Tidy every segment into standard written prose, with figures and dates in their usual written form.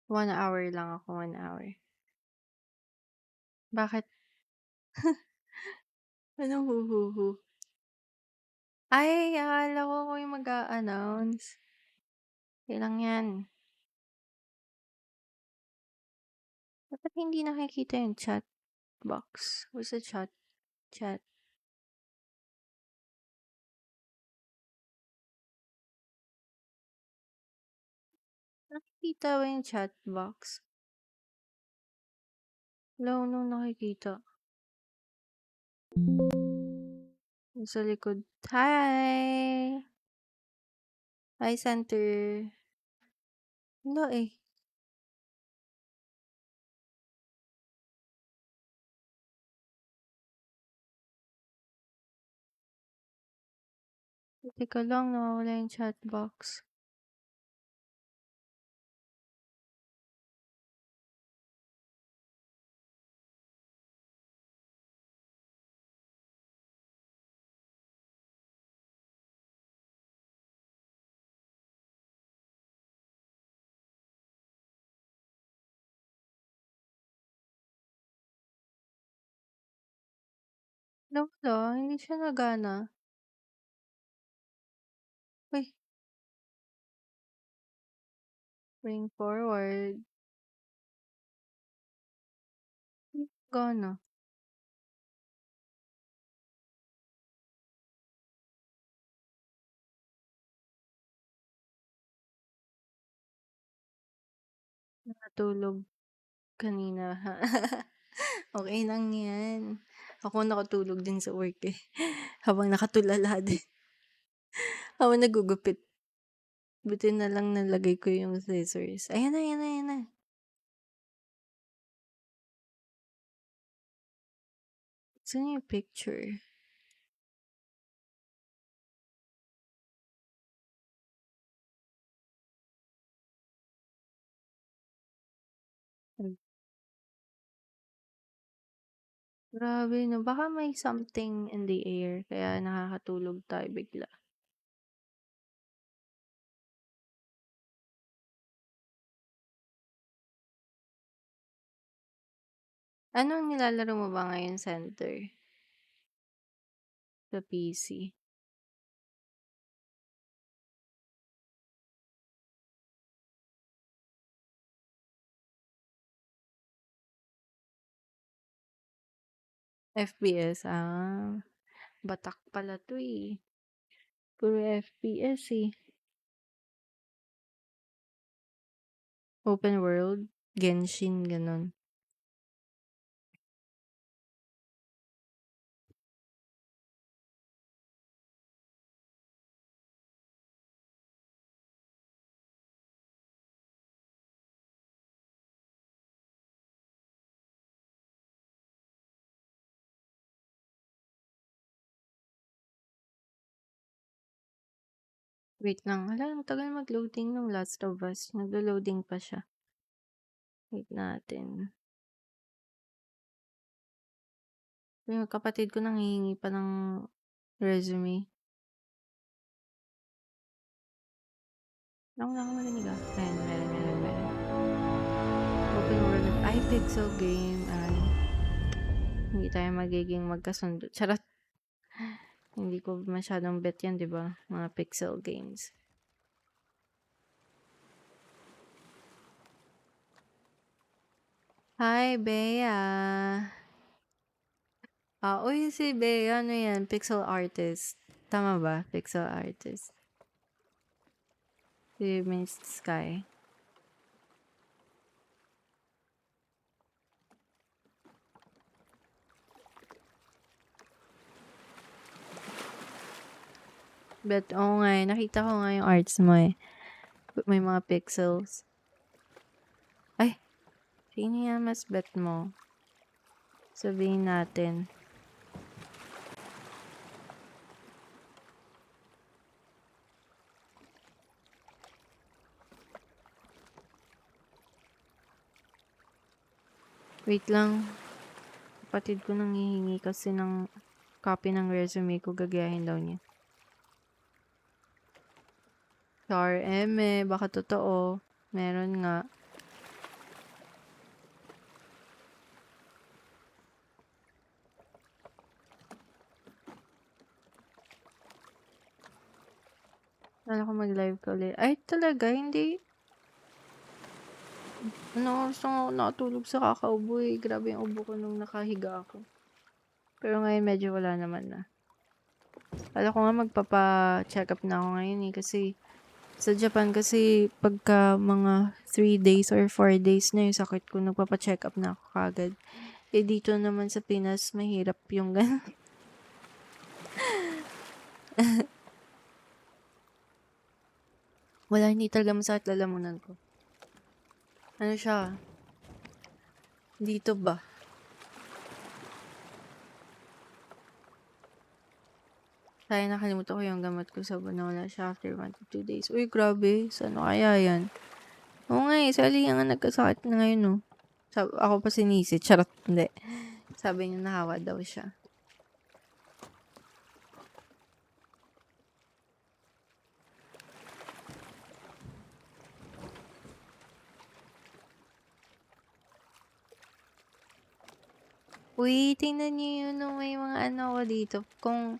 1 hour lang ako, 1 hour. Bakit? Anong hu-hu-hu? Ay, akala ko ako yung mag-a-announce. Okey lang 'yan. Ba't hindi nakikita yung chat box? Where's the chat? Nakikita ba yung chat box? Wala nung nakikita. Sa likod. Hi! Hi, center. Wala eh. Teka lang, nawawala yung chat box. Nawala, hindi siya nagana. Uy, bring forward. Hindi gana. Natulog kanina. Okey lang 'yan. Ako nakatulog din sa work, eh, habang nakatulala din. Habang naggugupit. Buti na lang nalagay ko yung scissors. Ayan na, ayan na, ayan na. Saan yung picture? Grabe 'no, baka may something in the air kaya nakakatulog tayo bigla. Anong nilalaro mo ba ngayon, center? Sa PC? FPS, batak pala 'to, eh. Puro FPS, eh. Open world, Genshin, gano'n. Wait lang, hala ang tagal mag-loading nung Last of Us, naglo-loading pa siya. Wait natin. Yung kapatid ko nanghihingi pa ng resume. Wala akong marinig, Ayan, meron. Open world, ay pixel game, ay. Hindi tayo magiging magkasundo. Charot! Hindi ko masyadong bet yan, 'di ba? Mga pixel games. Hi, Bea! Uy si Bea ano yan, pixel artist. Tama ba? Pixel artist. Si Miss Sky. Bet, oo nga eh. Nakita ko nga yung arts mo eh. May mga pixels. Ay! Sino yan mas bet mo? Sabihin natin. Wait lang. Kapatid ko nanghihingi kasi ng copy ng resume ko. Gagayahin daw niya. Char eme. Baka totoo. Meron nga. Akala ko mag-live ka ulit. Ay, talaga? Hindi. Ano, gusto nga ako nakatulog sa kakaubo eh. Grabe yung ubo ko nung nakahiga ako. Pero ngayon medyo wala naman na. Akala ko nga magpapa-check up na ako ngayon eh. Kasi sa Japan kasi pagka mga 3 days or 4 days na yung sakit ko, nagpapa-check up na ako kagad. Eh dito naman sa Pinas, mahirap yung ganun. Wala, hindi talaga masakit lalamunan ko. Ano siya? Dito ba? Kaya nakalimutan ko yung gamot ko sa nawala siya after 1 to 2 days. Uy, grabe. Saan kaya yan? Oo nga eh, si Ali nga nagkasakit na ngayon no. Ako pa sinisi. Charot, hindi. Sabi niya nahawa daw siya. Uy, tingnan niyo yun no, may mga ano ko dito. Kung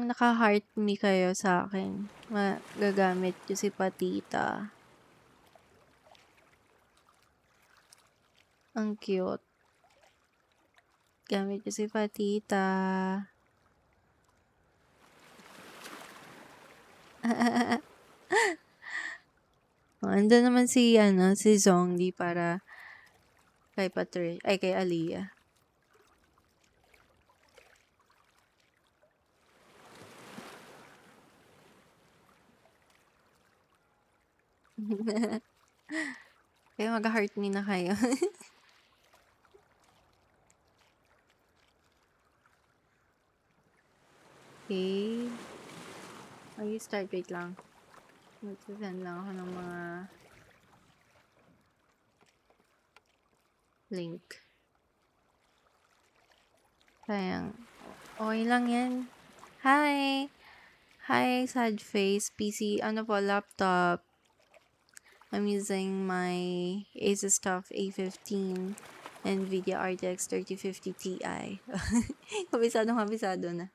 naka-heart me kayo sa akin, magagamit ko si Patita. Ang cute. Gamit ko si Patita. Andun naman si Zongli para kay Aliyah. Kaya mag-heart me na kayo. Okay. Mag-start, wait lang. Mag-send lang ako ng mga link. Sayang. Okay lang yan. Hi! Hi, sad face. PC, laptop. I'm using my Asus TUF A15 NVIDIA RTX 3050 Ti. Kabisado na.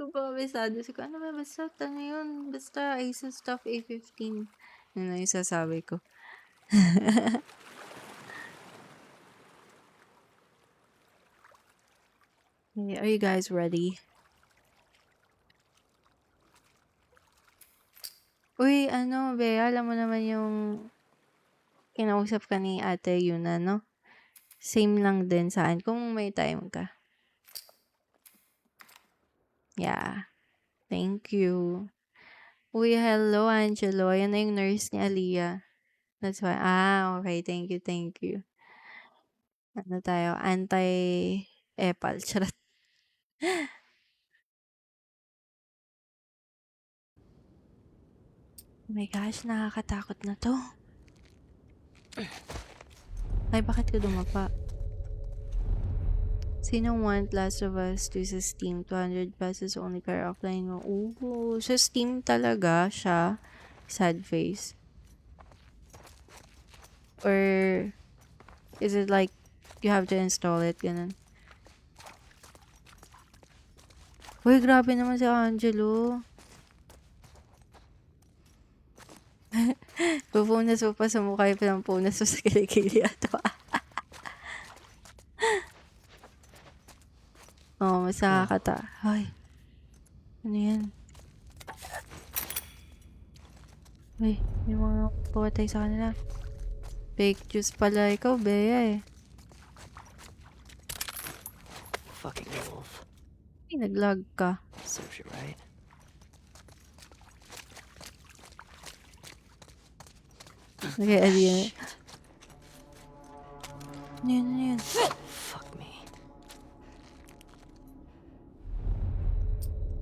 Kung pa kabisado, ano ba, basta, ano yun? Basta Asus TUF A15. Yun na yung sasabi ko. Okay, are you guys ready? Uy, Bea, alam mo naman yung kinausap ka ni Ate Yuna, no? Same lang din saan kung may time ka. Yeah. Thank you. Uy, hello, Angelo. Yan na yung nurse ni Aliyah. That's why. Okay. Thank you. Ano tayo? Anti-epal. Charot. Oh my gosh, nakakatakot na to. Ay, bakit ka dumapa? Sino want Last of Us 2 sa Steam? 200 pesos only per offline mo. Ooh, sa Steam talaga siya. Sad face. Or is it like you have to install it? Ganun. Uy, grabe naman si Angelo. Pupunas mo pa sa mukha yung pinampunas mo sa kilikili ato. Mas nakakata. Ay. Ano yan? Uy, may mga pumatay sa kanila. Fake juice pala ikaw, Bea eh. Fucking wolf. Ay, nag-lag ka. Serves you right. Okay, Aliyah. Ano yan? Fuck me.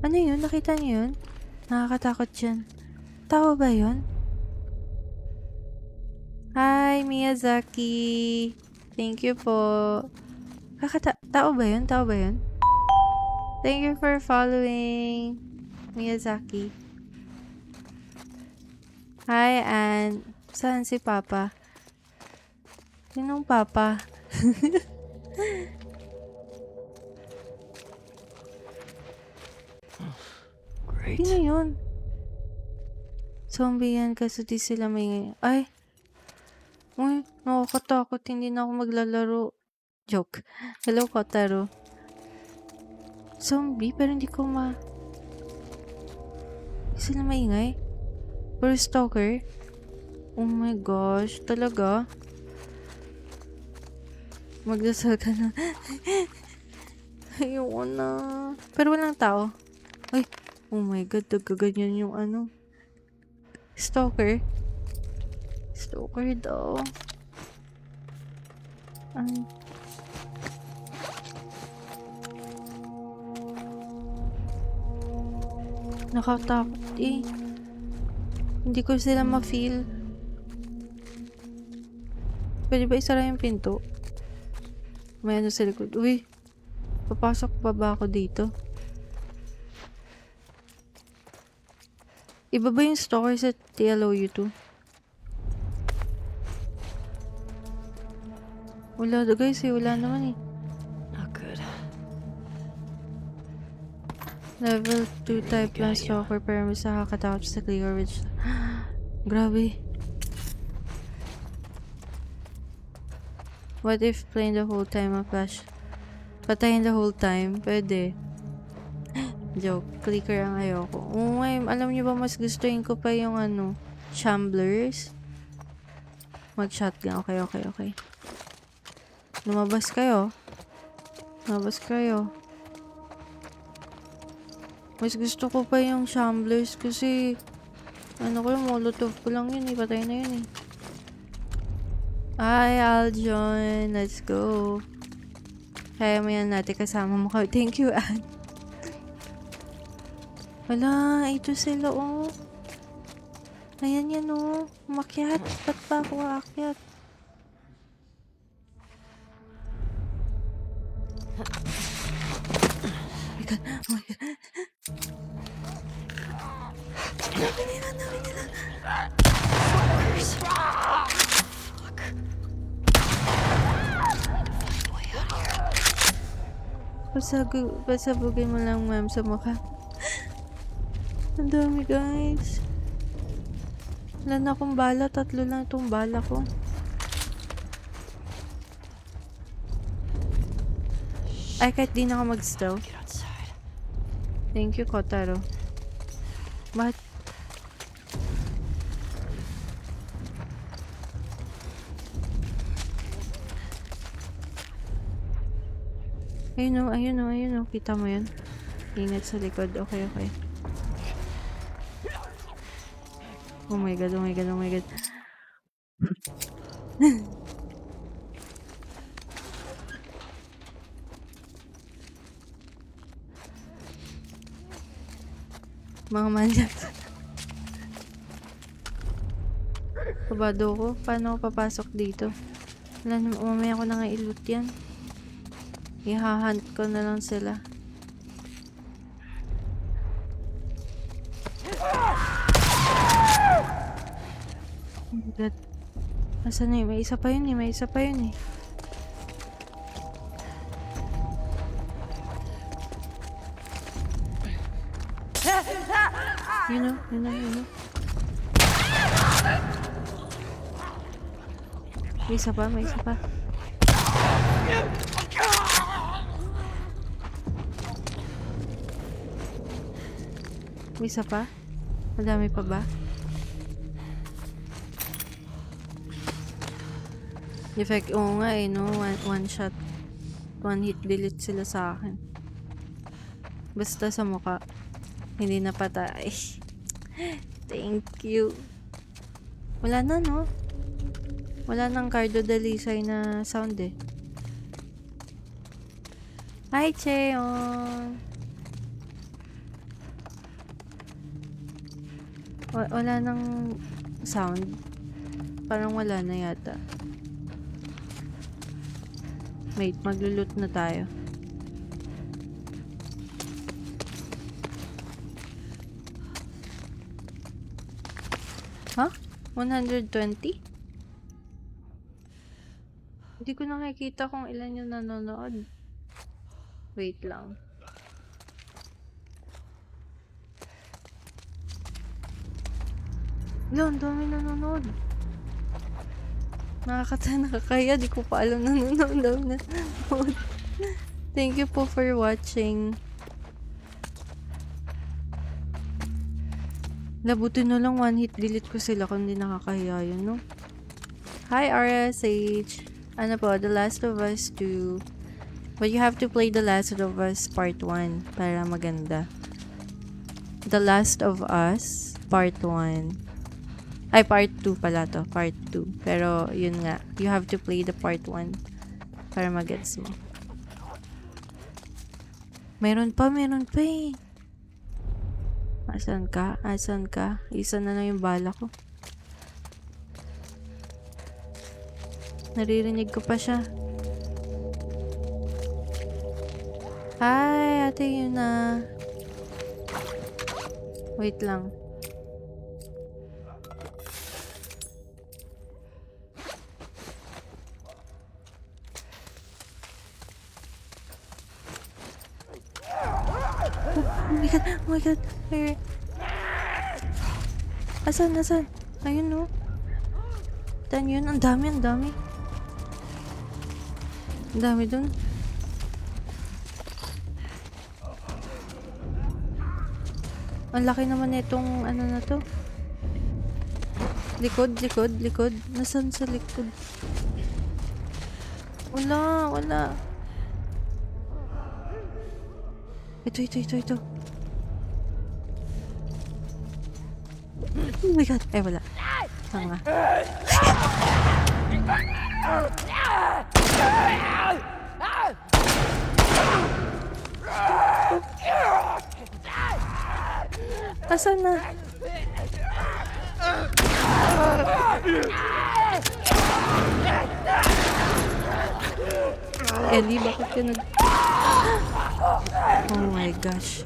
Ano yun? Nakita niyo yun? Nakakatakot yan. Tao ba yun? Hi, Miyazaki. Thank you po. Tao ba yun? Thank you for following, Miyazaki. Hi, Ann. Saan si Papa? Sinong Papa? Great. Sino yun? Zombie yan kasi di sila may... Ay! Uy, nakakatakot. Hindi na ako maglalaro. Joke. Hello, Kotaro. Zombie? Pero hindi ko ma... Di sila maingay? Or stalker? Oh my gosh. Talaga? Magdasal ka na. Ayoko na. Pero walang tao. Ay! Oh my god. Nagkaganyan yung ano. Stalker? Stalker daw. Ay. Nakatakot eh. Hindi ko sila ma-feel. Pwede ba isara yung pinto? May ano sa likod. Uy! Papasok pa ba ako dito? Iba ba yung stalker sa TLOU2? Wala guys eh. Wala naman eh. Not good. Level 2 type lang stalker pero mas nakakatakot sa clear which... Grabe. What if playing the whole time a flash? Patayin the whole time? Pwede. Joke. Clicker ang ayoko. Oo nga, alam niyo ba mas gustuin ko pa yung ano, Shamblers? Mag-shotgun. Okay, okay, okay. Lumabas kayo. Lumabas kayo. Mas gusto ko pa yung Shamblers kasi ano ko yung molotov ko lang yun eh. Patay na yun eh. Hi, Aljon. Let's go. Kaya mo yan natin kasama mo ka. Thank you, Ann. Wala, ito sila oh. Ayan yan oh. Umakyat. Ba't ba ako aakyat? Oh my god. Oh my god. Dami nila, dami nila. Fuck. Pasabugin mo lang, ma'am, sa mukha. Ang dami, guys. Wala na akong bala. 3 lang itong bala ko. Ay, kahit di na ako mag-stealth. Get outside. Thank you, Kotaro. Bakit? Ayun o, ayun o, ayun o. Kita mo yun? Ingat sa likod. Okay, okay. Oh my god, oh my god, oh my god. Mga manyak. Kabado ko. Paano ako papasok dito? Wala naman. Mamaya ko na nga i-loot yan. I-hunt ko na lang sila. Oh my god. Asan na yun? May isa pa yun eh. May isa pa yun eh. Yun o. Yun o. Yun o. May isa pa. May isa pa. May isa pa? Madami pa ba? Effect, oo nga eh, no? One shot. One hit delete sila sa akin. Basta sa mukha. Hindi na patay. Thank you. Wala na, no? Wala nang Cardo Dalisay na sound eh. Hi, Cheon! Wala nang sound. Parang wala na yata. Wait, maglulot na tayo. Ha? 120? Hindi ko nakikita kung ilan yung nanonood. Wait lang. Wala, ang dami nanonood. Nakakaya, di ko pa alam nanonood. Thank you po for watching. Labutin na lang one hit delete ko sila kung di nakakahiya yun, no? Hi RSH. Ano po, The Last of Us 2. But you have to play The Last of Us Part 1 para maganda. The Last of Us Part 1. Ay, Part 2 pala to. Part 2. Pero, yun nga. You have to play the Part 1 para mag-gets mo. Meron pa eh. Asan ka? Isa na lang yung bala ko. Naririnig ko pa siya. Hi, ate yun na. Wait lang. Oh my god. Where? Asan? Ayun, no. Dan yun. Ang dami. Ang dami dun. Ang laki naman itong ano na to. Likod. Nasaan sa likod? Wala. Ito. Oh my god. Ay, wala. Tanga. Asan na? Ellie, bakit ka nag... Oh my gosh.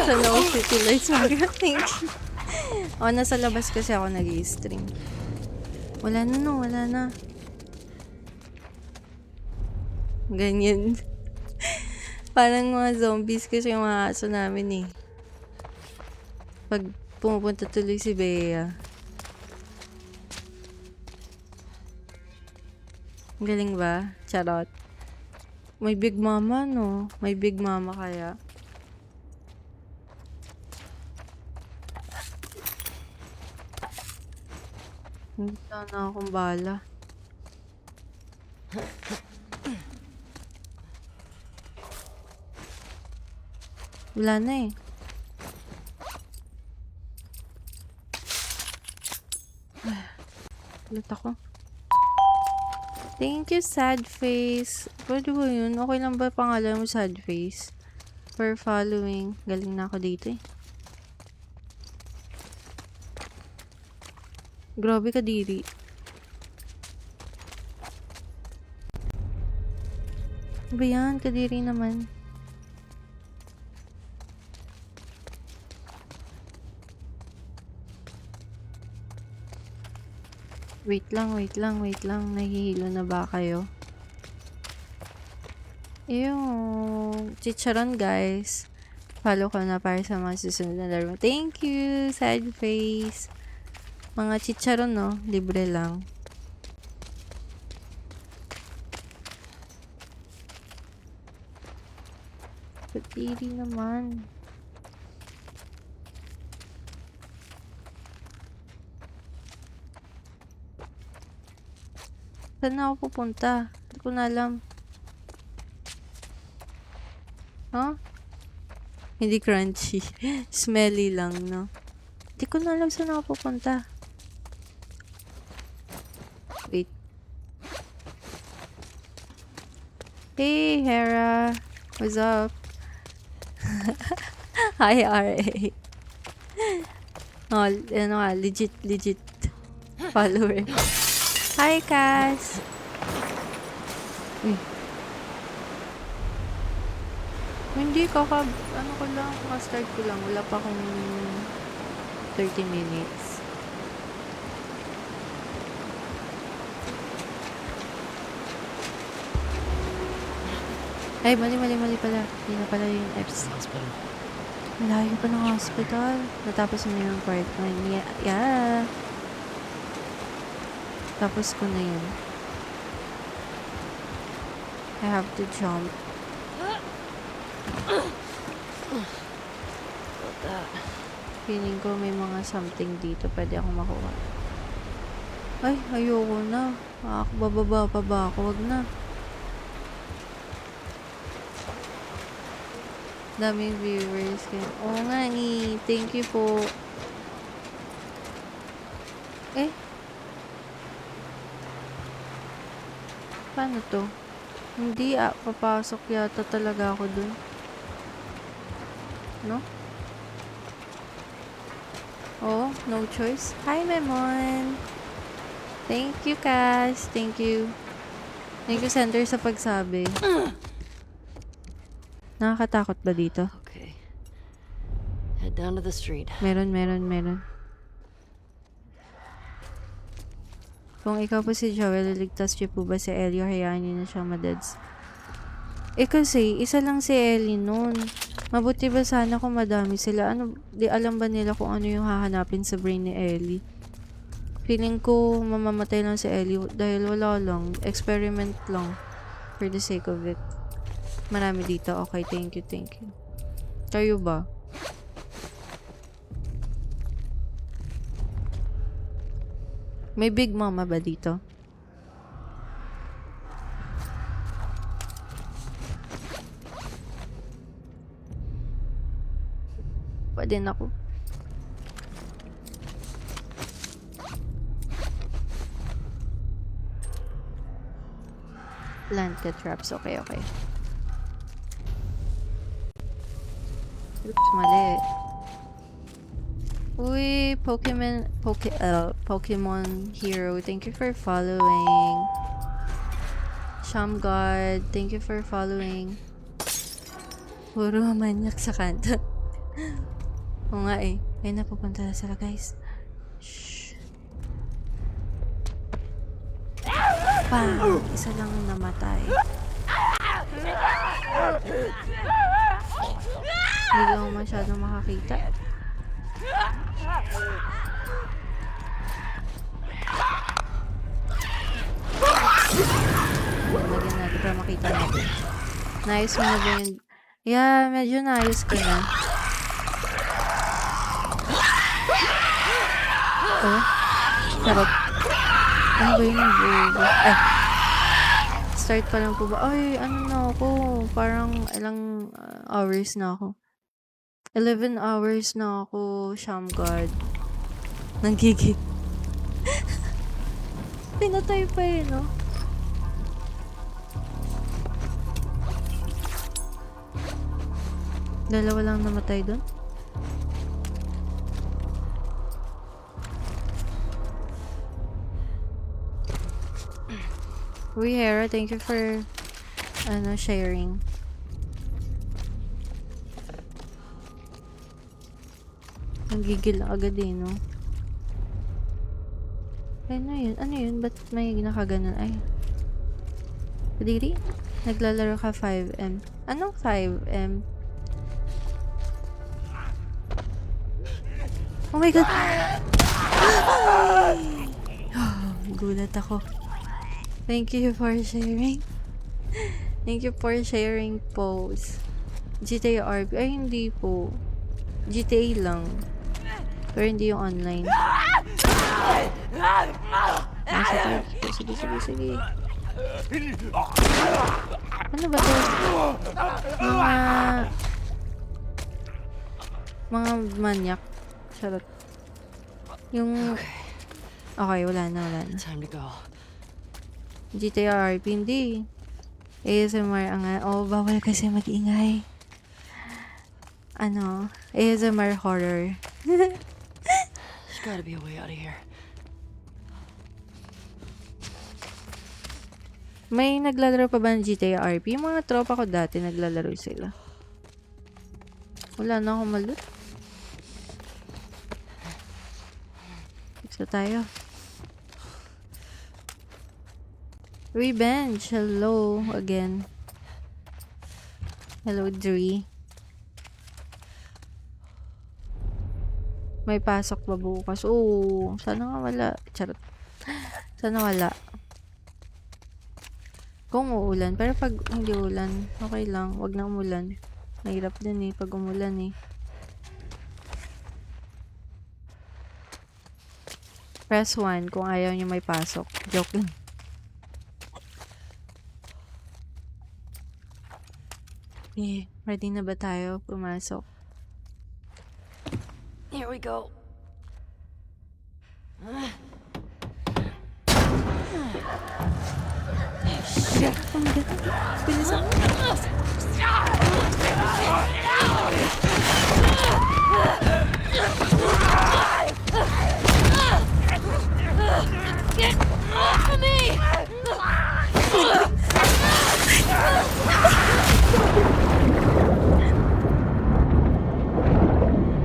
Sa no city lights mga thank you. Nasa labas kasi ako nag-i-stream. Wala na. Ganyan. Parang mga zombies kasi yung mga aso namin eh. Pag pumupunta tuloy si Bea. Galing ba? Charot. May Big Mama, no? May Big Mama kaya. Hindi na akong bala. Wala na eh. Ulit ako. Thank you, Sad Face. Pwede ba yun? Okay lang ba pangalan mo, Sad Face? For following. Galing na ako dito eh. Grabe ka, diri. Ba yan? Kadiri naman. Wait lang. Nahihilo na ba kayo? Yung chicharon, guys. Follow ko na para sa mga susunod na laro. Thank you, Sad Face. Mga chicharon, no? Libre lang. Patiri naman. Saan na ako pupunta? Hindi ko na alam. Huh? Hindi crunchy. Smelly lang, no? Hindi ko na alam saan ako pupunta. Wait. Hey, Hera. What's up? Hi, RA. Oh, legit. Follower. Hi, Cass. Uy. Hindi, ano ko lang, kaka-start ko lang. Wala pa akong 30 minutes. Ay, mali pala. Hindi na pala yung F's. Hospital. Malayo pa ng hospital. Natapos na yung part 1. Yeah. Tapos ko na yun. I have to jump. About that. Feeling ko may mga something dito pwede akong makuha. Ay, ayoko na. Bababa pa ba ako? Wag na. Daming viewers. Oo nga eh. Thank you po. Eh? Paano to? Hindi papasok yata talaga ako dun. No? Oh, no choice. Hi, Memon! Thank you, Cass. Thank you. Thank you, Center, sa pagsabi. Nakakatakot ba dito? Okay. Head down to the street. Meron. Kung ikaw po si Joel, liligtas niyo po ba si Ellie o hayaan niyo na siyang madeds? Eh kasi, isa lang si Ellie nun. Mabuti ba sana kung madami sila? Di alam ba nila kung ano yung hahanapin sa brain ni Ellie? Feeling ko mamamatay lang si Ellie dahil wala lang. Experiment lang. For the sake of it. Marami dito. Okay, thank you. Kayo ba? May Big Mama ba dito? Pwede na ako. Plant the traps. Okay. Oops, mali. Uy, Pokemon Hero, thank you for following. Shamgod, thank you for following. Puro manyak sa kanto. Oo nga eh. Ay, napupunta na sila, guys. Shh. Bang! Isa lang namatay. Hindi lang masyadong makakita. Lagyan natin para makita natin. Nice mo na ba yun? Yeah, medyo naayos ko na. Oh, sarap. Ano ba yun yung bubo? Ay! Start pa lang po ba? Ay, ano na ako? Parang ilang hours na ako. 11 hours na ako, Shamgod. Nanggigit. Pinatay pa eh, no? Dalawa lang namatay dun? Uy, Hera, thank you for sharing. Nanggigil agad eh, no? Ay, ano yun? Ba't may nakaganon? Ay. Kadiri? Naglalaro ka 5M. Anong 5M? Oh my god! Gulat ako. Thank you for sharing. Thank you for sharing posts. GTA RP. Ay, hindi po. GTA lang. Pero hindi yung online. Sige. Ano ba to? Mga manyak. Charot. Yung... Okay, wala na. Time to go. GTA RP, hindi. ASMR ang... Oh, bawal kasi mag-ingay. ASMR horror. There's gotta be a way out of here. May naglalaro pa ba ng GTA RP? Yung mga tropa ko dati naglalaro sila. Wala na akong malut. Isa tayo. Revenge. Hello again. Hello, Dre. May pasok ba bukas? Oo. Sana nga wala. Charot. Sana wala. Kung uulan. Pero pag hindi ulan, okay lang. Wag na umulan. Mahirap din eh pag umulan eh. Press 1 kung ayaw nyo may pasok. Joke lang. Eh, ready na ba tayo pumasok? Here we go. Shit! Oh my God! Bilisan mo! Get off of me!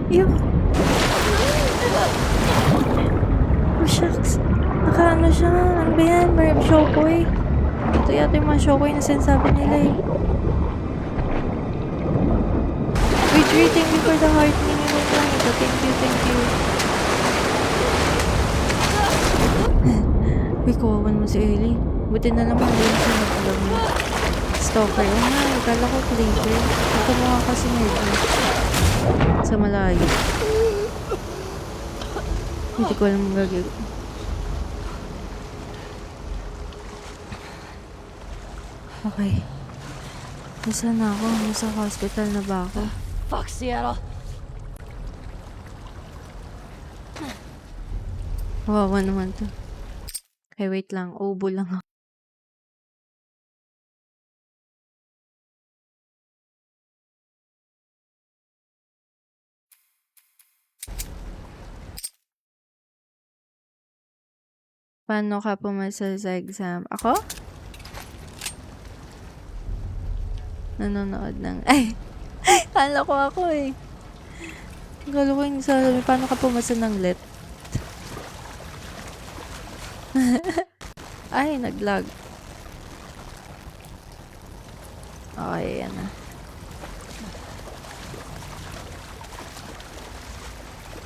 Ew! Oh shucks! Nakaano siya? Ano ba yan? Marab Shokoy? Ito yata yung mga Shokoy na sinasabi nila eh. Wait, thank you for the heart. Minimum lang ito. Thank you. Uy, kawawan mo si Ellie. Buti na naman din siya nag-love niya. Stalker. Oh nga, akala ko creeper. Ito mukha kasi nila. Sa malayo. Hindi ko alam ang gagawin. Okay. Nasaan na ako? Nasa hospital na ba ako? Fuck, Seattle. Wawa naman to. Okay, wait lang. Ubo lang ako. Paano ka pumasa sa exam? Ako? Nanonood ng... Ay! Kala ko ako eh. Kala ko yung sabi, paano ka pumasa ng let? Ay, nag-lag. Okay, yan na.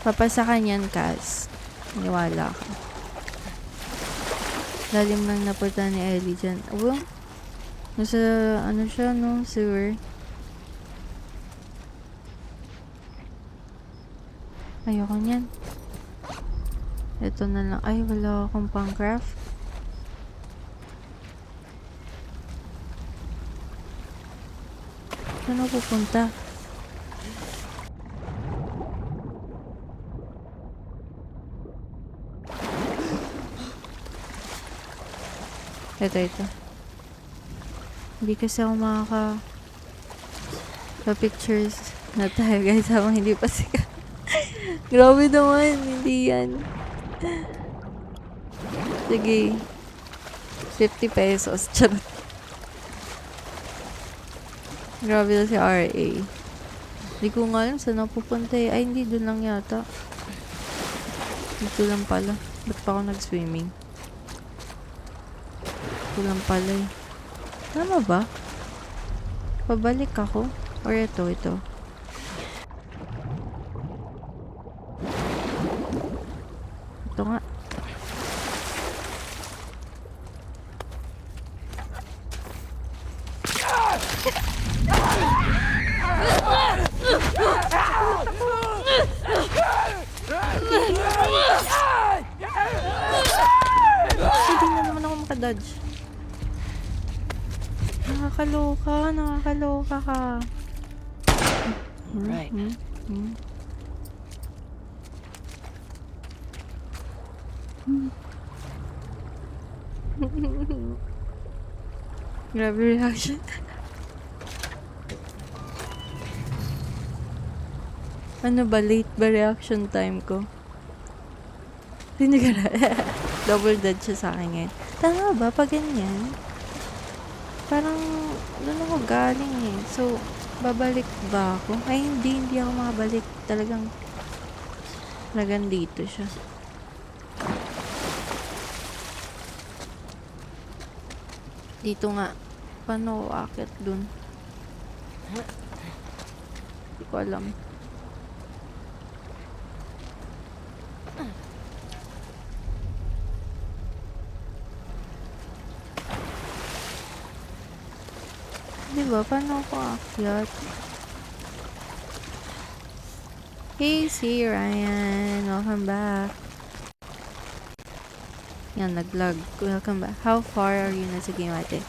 Papasa ka niyan, Kaz. Niwala ka. Lalim lang napunta ni Ellie dyan. Oh, nasa, ano siya, no? Sewer. Ayoko niyan. Ito na lang. Ay, wala akong pang-craft. Saan ako pupunta? Ito. Hindi kasi ako pa-pictures na tayo guys habang hindi pa sikat. Grabe naman, hindi yan. Sige. 50 pesos. Charot. Grabe na si RA. Hindi ko nga alam saan ako pupunta eh. Ay, hindi. Doon lang yata. Dito lang pala. Ba't pa ako nag-swimming? Dito lang pala eh. Tama ba? Pabalik ako? Or ito? Ito nga. Hindi na naman ako makadodge. Nakakaloka ka. Right. Grabe reaction. Ano ba? Late ba reaction time ko? Hindi ka na. Double dead siya sa akin ngayon. Tama ba? Pag ganyan? Parang doon ako galing eh. So, babalik ba ako? Ay, hindi ako makabalik. Talagang dito siya. Dito nga. Paano ako aakyat dun? Hindi ko alam. Diba? Paano ako aakyat? Hey, si Ryan. Welcome back. Yan, nag-lag. Welcome back. How far are you na sa game ate?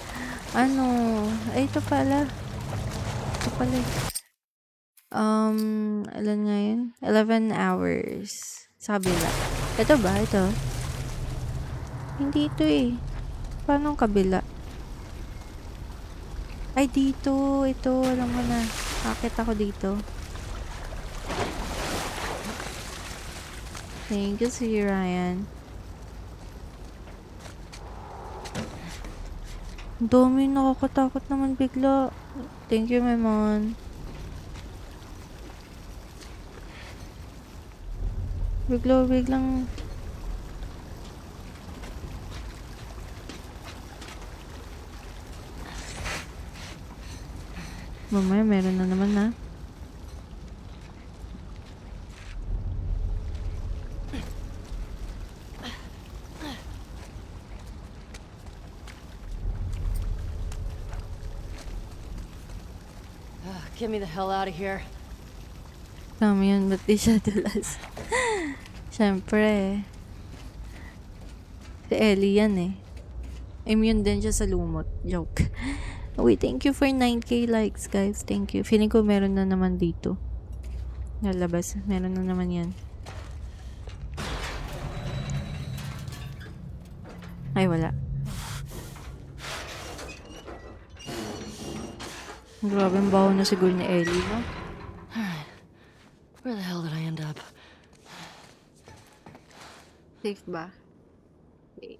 Ano? Ay, ito pala. Eh. Ilan nga yun? 11 hours. Sa kabila. Ito ba? Ito? Hindi ito eh. Paano ang kabila? Ay, dito. Ito. Alam mo na. Akit ako dito. Thank you, si Ryan. Ang dami, nakakatakot naman bigla. Thank you, my mom. Biglang mamaya meron na naman na. Get me the hell out of here. Kami yun, ba't di siya dulas? Siyempre. Si Ellie yan eh. Immune din siya sa lumot. Joke. Wait, thank you for 9k likes, guys. Thank you. Feeling ko meron na naman dito. Nalabas. Meron na naman yan. Ay, wala. Grabe ang baho na siguro ni Ellie, no? Alright. Where the hell did I end up? Safe ba? Okay.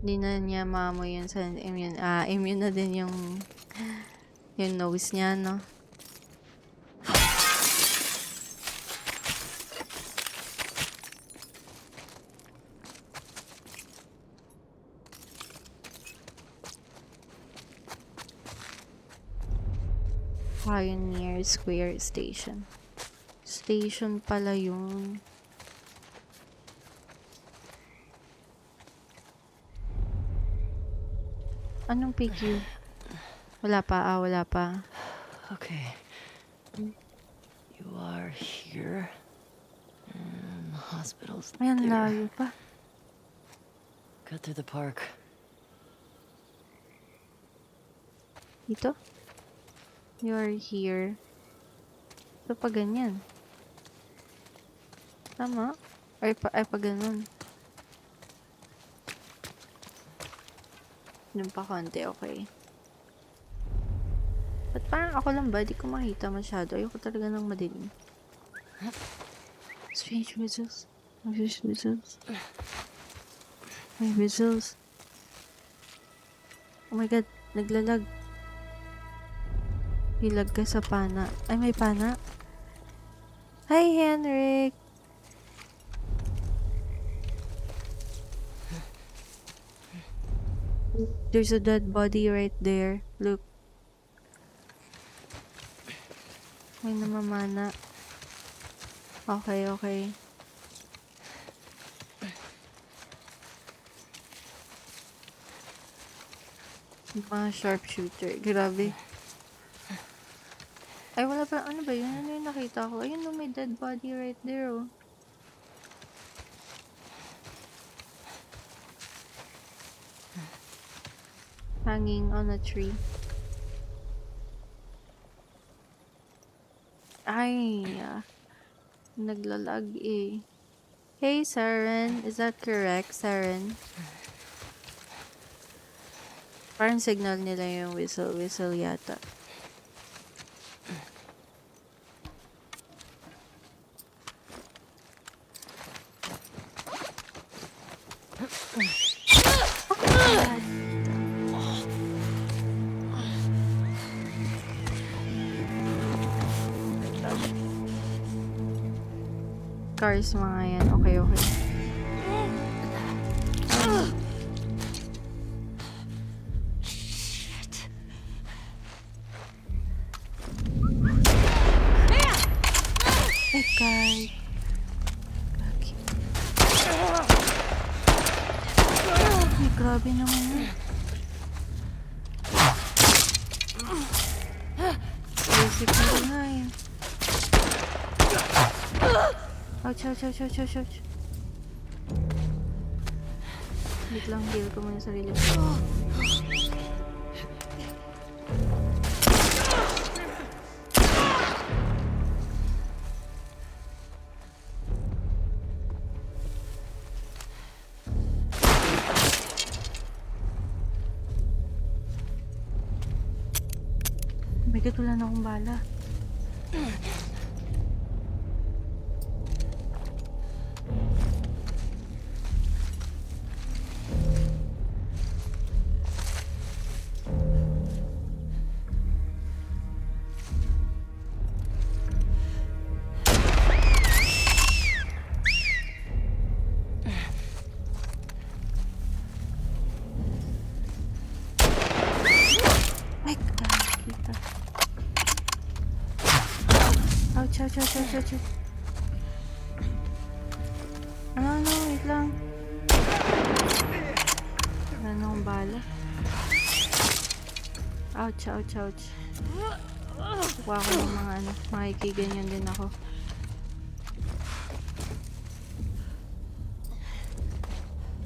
Hindi na niya maamoy yun sa immune. Immune na din yung nose niya, no? Pioneer Square Station. Station pala yun. Anong PQ? Wala pa, wala pa. Okay. You are here. And the hospital's Ayan, there. layo pa. Cut through the park. Dito? You're here. Ito pa ganyan. Tama? Ay, pa ganun. Doon pa konti, okay. Ba't parang ako lang ba? Di ko makita masyado. Ayoko talaga ng madilim. Strange whistles. Strange whistles. May whistles. Oh my god, naglalag. Hilag ka sa pana. Ay, may pana. Hi, Henrik! There's a dead body right there. Look. May namamana. Okay, okay. Mga sharpshooter. Grabe. Ay, wala pa. Ano ba yun? Ano yung nakita ko? Ayun, no, may dead body right there, oh. Hanging on a tree. Ay, naglalag eh. Hey, Saren. Is that correct, Saren? Parang signal nila yung whistle yata. scars mga yan. Okay, okay. Shit. Eh, Kai. Gagi. Ay, grabe naman yun. Basic na rin nga eh. Ouch, ouch, ouch, ouch, ouch, ouch. Wait lang, heal ko muna sarili ko. Oh my God, wala na akong bala. Ay, kita. Ouch, ouch, ouch, ouch, ouch. Ano, wait lang. Wala na akong bala. Ouch, ouch, ouch. Kuha ko ng mga ano, makikiganyan din ako.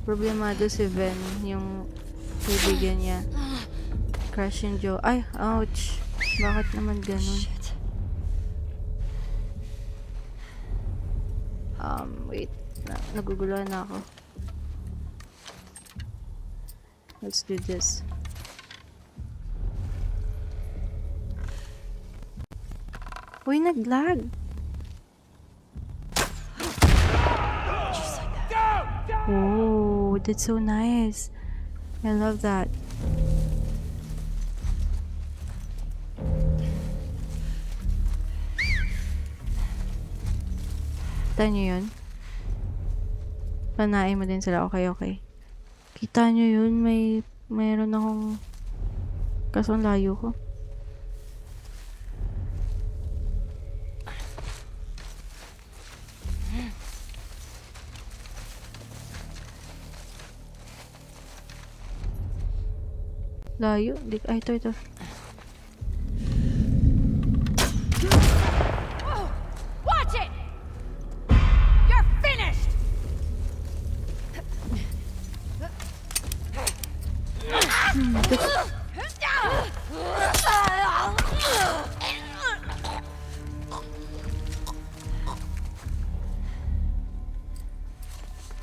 Problemado si Ven, yung kaibigan niya. Crush yung Joe. Ay, ouch. Bakit naman ganun? Shit. Wait. Naguguluhan na ako. Let's do this. Uy, nag-lag. Just like that. Oh, that's so nice. I love that. Kita nyo yun? Panain mo din sila. Okay, okay. Kita nyo yun? Mayroon akong... Kaso ang layo ko. Layo? Ay, ito. Watch it! You're finished!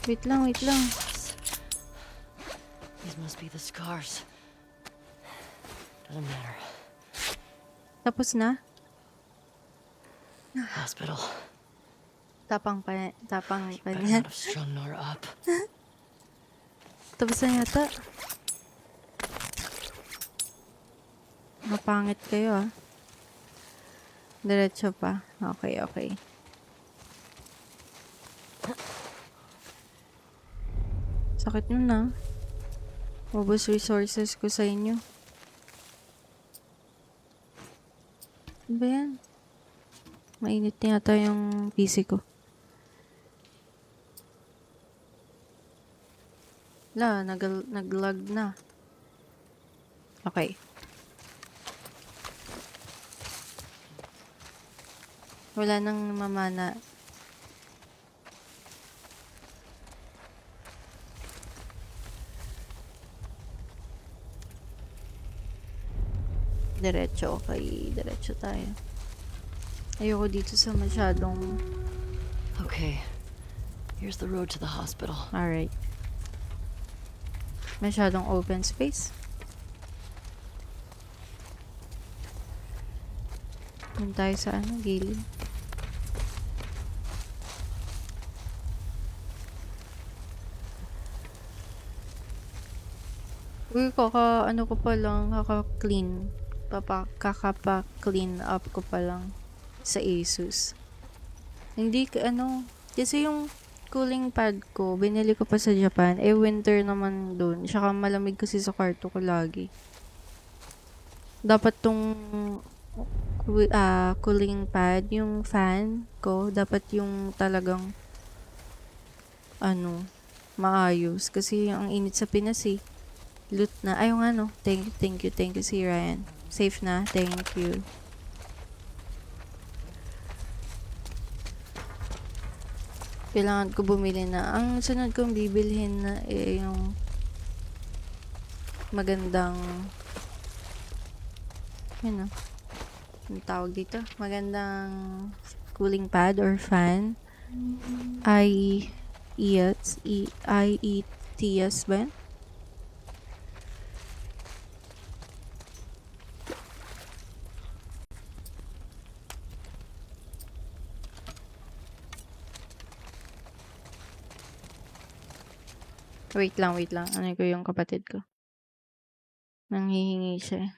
Wait lang. These must be the scars. Doesn't matter. Tapos na? Hospital. Tapang pa Better yan. not have strung Nora up. Tapos na yata. Mapangit kayo ah. Diretso pa. Okay. Sakit nyo na. Ubus resources ko sa inyo. Ano ba yan? Mainit na yata yung PC ko. Nag-lag na. Okay. Wala nang mamana. Diretso, okay. Diretso tayo. Ayoko dito sa masyadong... Okay. Here's the road to the hospital. Alright. Masyadong open space. Doon tayo sa gilid. Uy, kaka-clean. Kakapa-clean up ko pa lang sa Asus. Hindi, Kasi yung cooling pad ko, binili ko pa sa Japan, winter naman dun. Tsaka malamig kasi sa kwarto ko lagi. Dapat tong cooling pad, yung fan ko, dapat yung talagang maayos. Kasi ang init sa Pinas eh. Loot na. Ayaw nga no. Thank you si Ryan. Safe na. Thank you. Kailangan ko bumili na. Ang sunod kong bibilhin na yung magandang ano tawag dito? Magandang cooling pad or fan. IETS ba yun? Wait lang. Ano ko yung kapatid ko? Nanghihingi siya.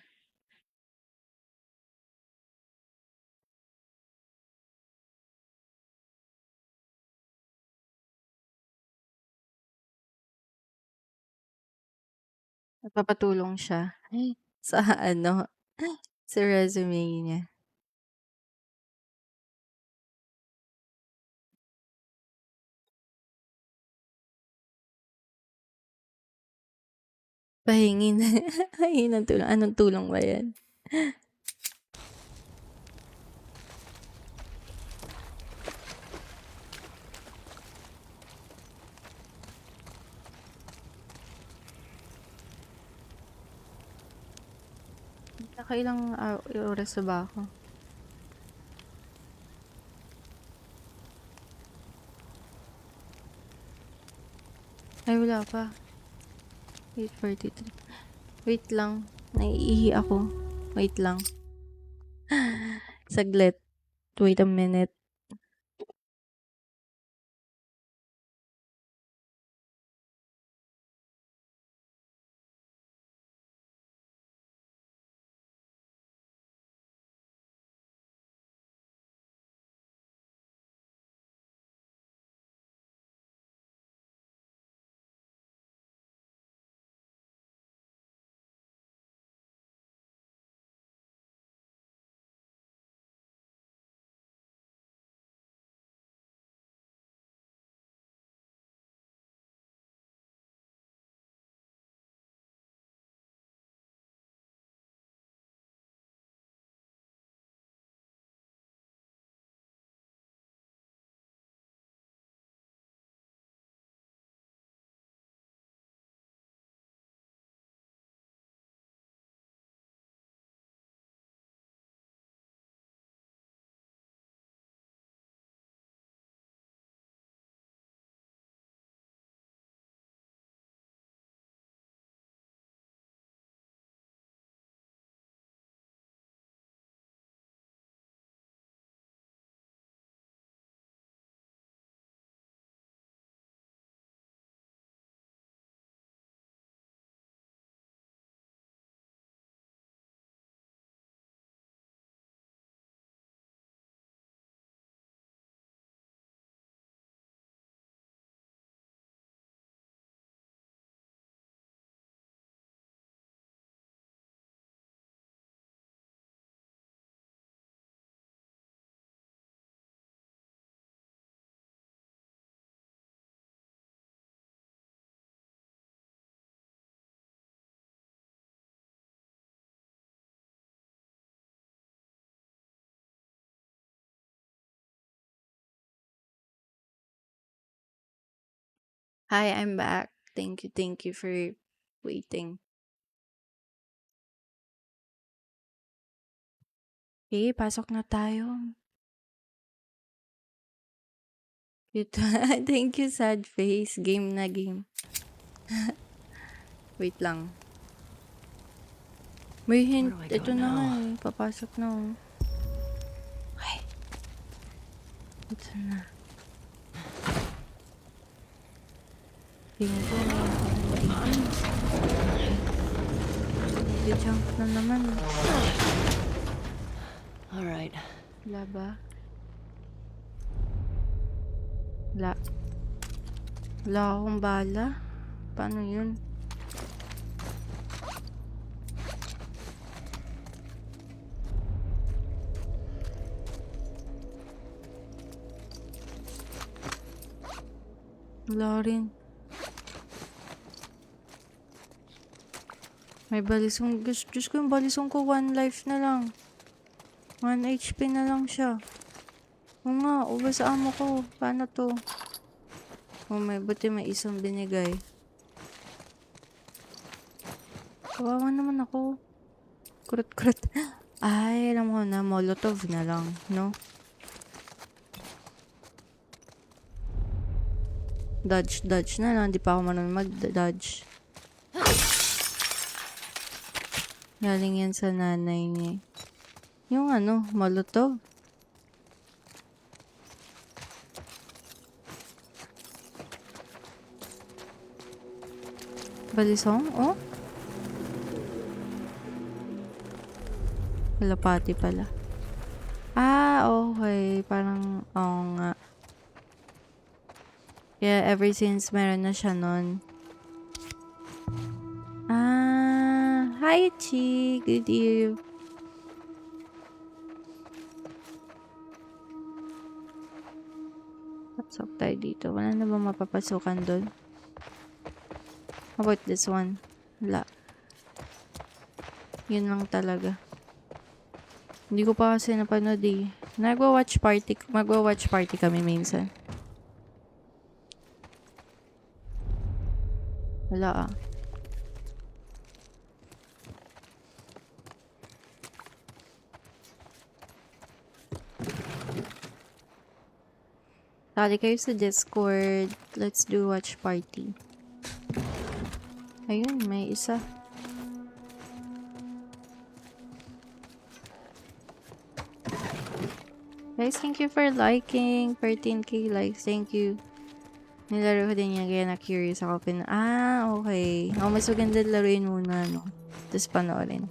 Nagpapatulong siya sa sa resume niya. Pahingin. Pahingin ng tulong. Anong tulong ba yan? Nakailang oras na ba ako? Ay, wala pa. 8:43. Wait lang. Naiihi ako. Wait lang. Saglit. Wait a minute. Hi, I'm back. Thank you for waiting. Okay, pasok na tayo. Thank you, sad face. Game na game. Wait lang. May hint. Where do I go Ito na nga now? Papasok na Okay. Ito na. Tingin ko jump na naman. All right. Wala ba? Wala. Wala akong bala. Paano yun? Wala rin. May balisong. Diyos ko, yung balisong ko 1 life na lang. 1 HP na lang siya. Oo nga, ubos sa amo ko. Paano to? Oh, buti may isang binigay. Kawawa naman ako. Kurot-kurot. Ay, alam ko na, Molotov na lang, no? Dodge na lang. Di pa ako marunong mag-dodge. Galing yan sa nanay niya. Yung ano, Molotov. Balisong? Oh? Kalapati pala. Ah, okay. Parang, oo nga. Yeah, ever since meron na siya nun. Ah, hi Chi. Good eve. Pasok tayo dito. Wala na ba mapapasukan doon? How about this one? Wala. Yun lang talaga. Hindi ko pa kasi napanood eh. Magwa-watch party kami minsan. Wala ah. Tali kayo sa Discord. Let's do watch party. Ayun, may isa. Guys, thank you for liking. 13k likes. Thank you. Nilaro ko din yan kaya na-curious ako. Okay. Mas maganda laruin muna, no? Tapos panoorin.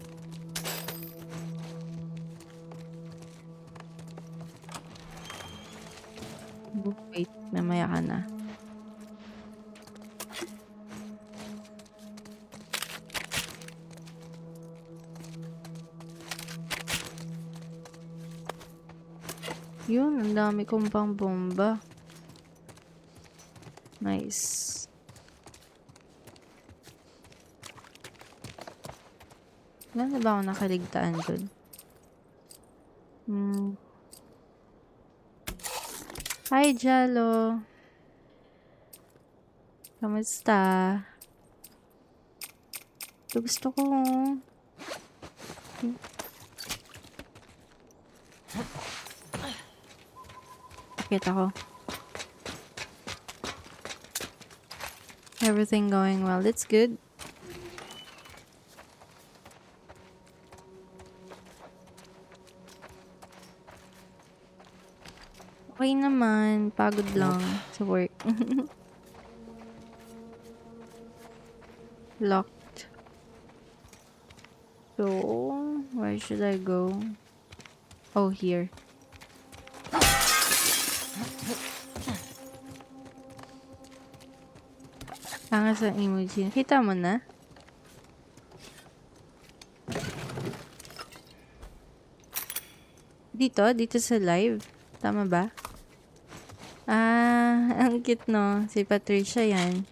Wait, mamaya ka na. Yun, ang dami kong pang bomba. Nice. Wala na ba ako nakaligtaan dun? Hi, Jello. Kamusta? Ito gusto ko. Kita ko. Everything going well. That's good. Okay naman. Pagod lang sa work. Locked. So, where should I go? Oh, here. Angas ang emoji. Kita mo na? Dito sa live. Tama ba? Ah, ang cute no. Si Patricia yan.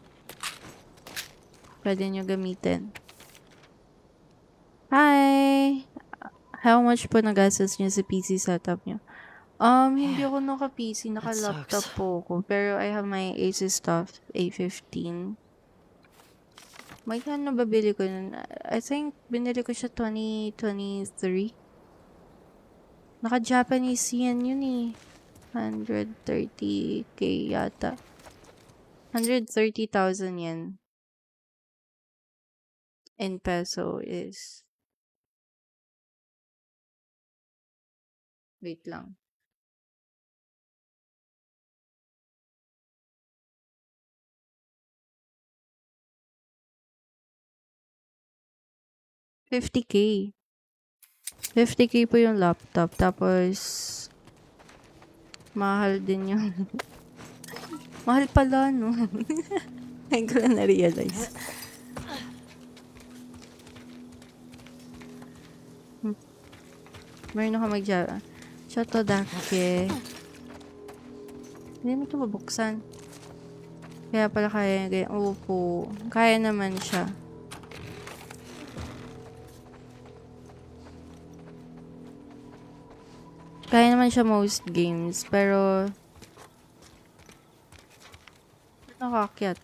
Pwede nyo gamitin. Hi! How much po nagastos nyo sa PC setup nyo? Hindi ako naka-PC. Naka-laptop po ako. Pero I have my Asus stuff. A15. May ano ba bili ko nun? I think binili ko siya 2023. Naka-Japanese yen yun eh. 130k yata. 130,000 yen. In peso is... Wait lang. $50,000. 50K po yung laptop. Tapos, mahal din yung Mahal pala, no? Ngayon ko lang na-realize. Meron ako mag-java. Shotodake. Hindi mo ito mabuksan. Kaya pala kaya ganyan. Opo. Kaya naman siya. Kaya naman siya most games. Pero nakakakyat.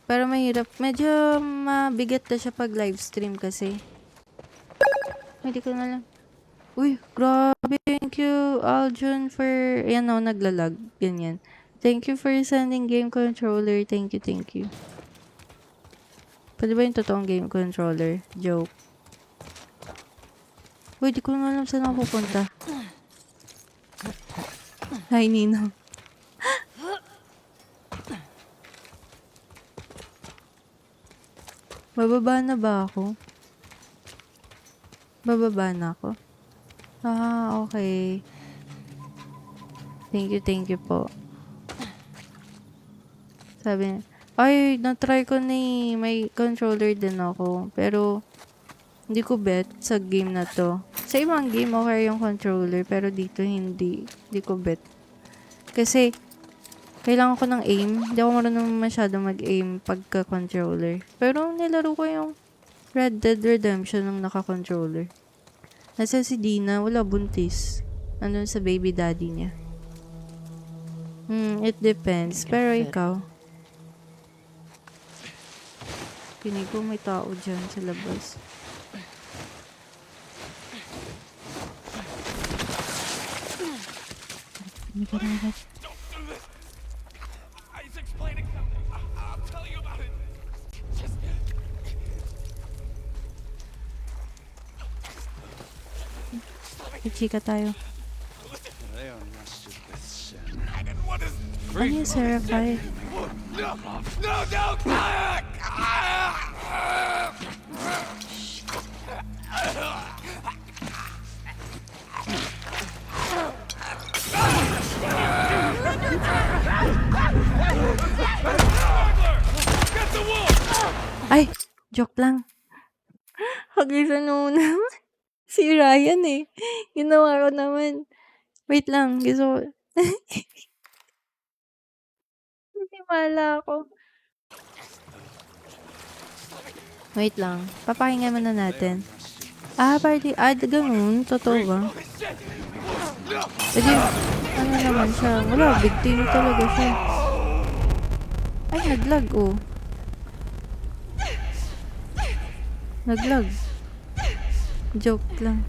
Pero mahirap. Medyo mabigat na siya pag live stream kasi. Hindi ko na lang. Uy, grabe. Thank you, Aljun, for... Ayan o, naglalag. Ganyan. Thank you for sending game controller. Thank you, thank you. Pwede ba yung totoong game controller? Joke. Uy, di ko na alam saan ako pupunta. Hi, Nino. Bababa na ba ako? Bababa na ako? Ah, okay. Thank you po. Sabi niya, ay, na-try ko na eh. May controller din ako. Pero, hindi ko bet sa game na to. Sa ibang game, okay yung controller. Pero dito, hindi. Hindi ko bet. Kasi, kailangan ko ng aim. Hindi ako marunong masyado mag-aim pagka-controller. Pero, nilaro ko yung Red Dead Redemption nung naka-controller. Nasa si Dina, wala buntis. Nandun sa baby daddy niya. It depends. Pero ikaw, pinig ko may tao dyan sa labas. He's explaining something. I'll tell you about it. Just Chika tayo. they are nested with sin. And what is Ano yung Seraphite? no, no, don't! Get the wolf! Ay! Joke lang. Hagisa naman. Si Ryan eh. Ginawa ko naman. Wait lang. Gusto ko. Nanimala ako. Wait lang. Papakinggan muna natin. Ah, party. Ah, ganun. Totoo ba? Pwede, ano naman siya. Wala, big team talaga siya. Ay, naglag oh. Naglag. Joke lang.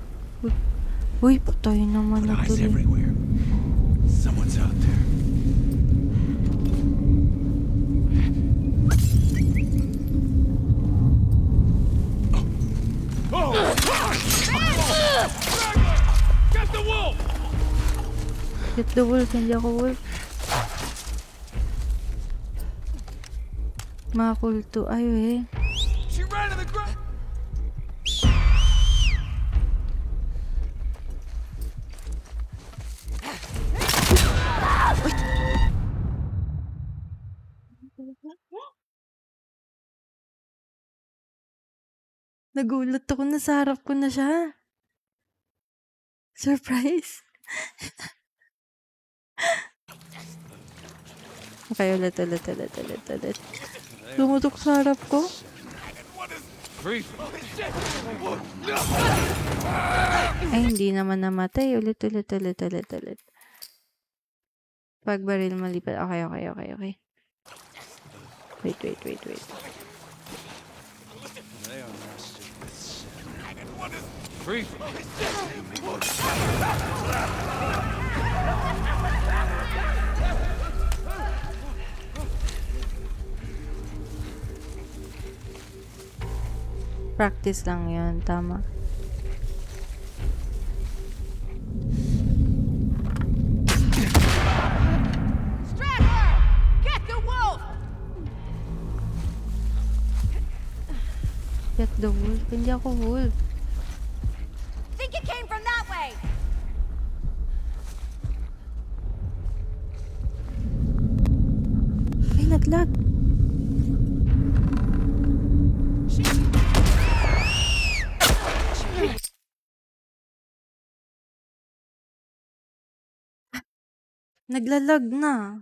Uy, patay naman na Eyes tuloy. everywhere. Someone's out there. Oh! Get the wolf! Get the wolf, hindi ako wolf. Mga kulto. Ay, eh. She ran to the ground. Nagulat ako na sa harap ko na siya. Surprise. Okay, ulit. Lumutok sa harap ko. Creep. Ay, hindi naman namatay. Ulit. Pag baril malipat. Okay. Wait. They are nested with sin. Creep. Practice lang yun. Tama. Straggler! Get the wolf! Get the wolf. Hindi ako wolf. Think it came from that way! naglag. Naglalag na.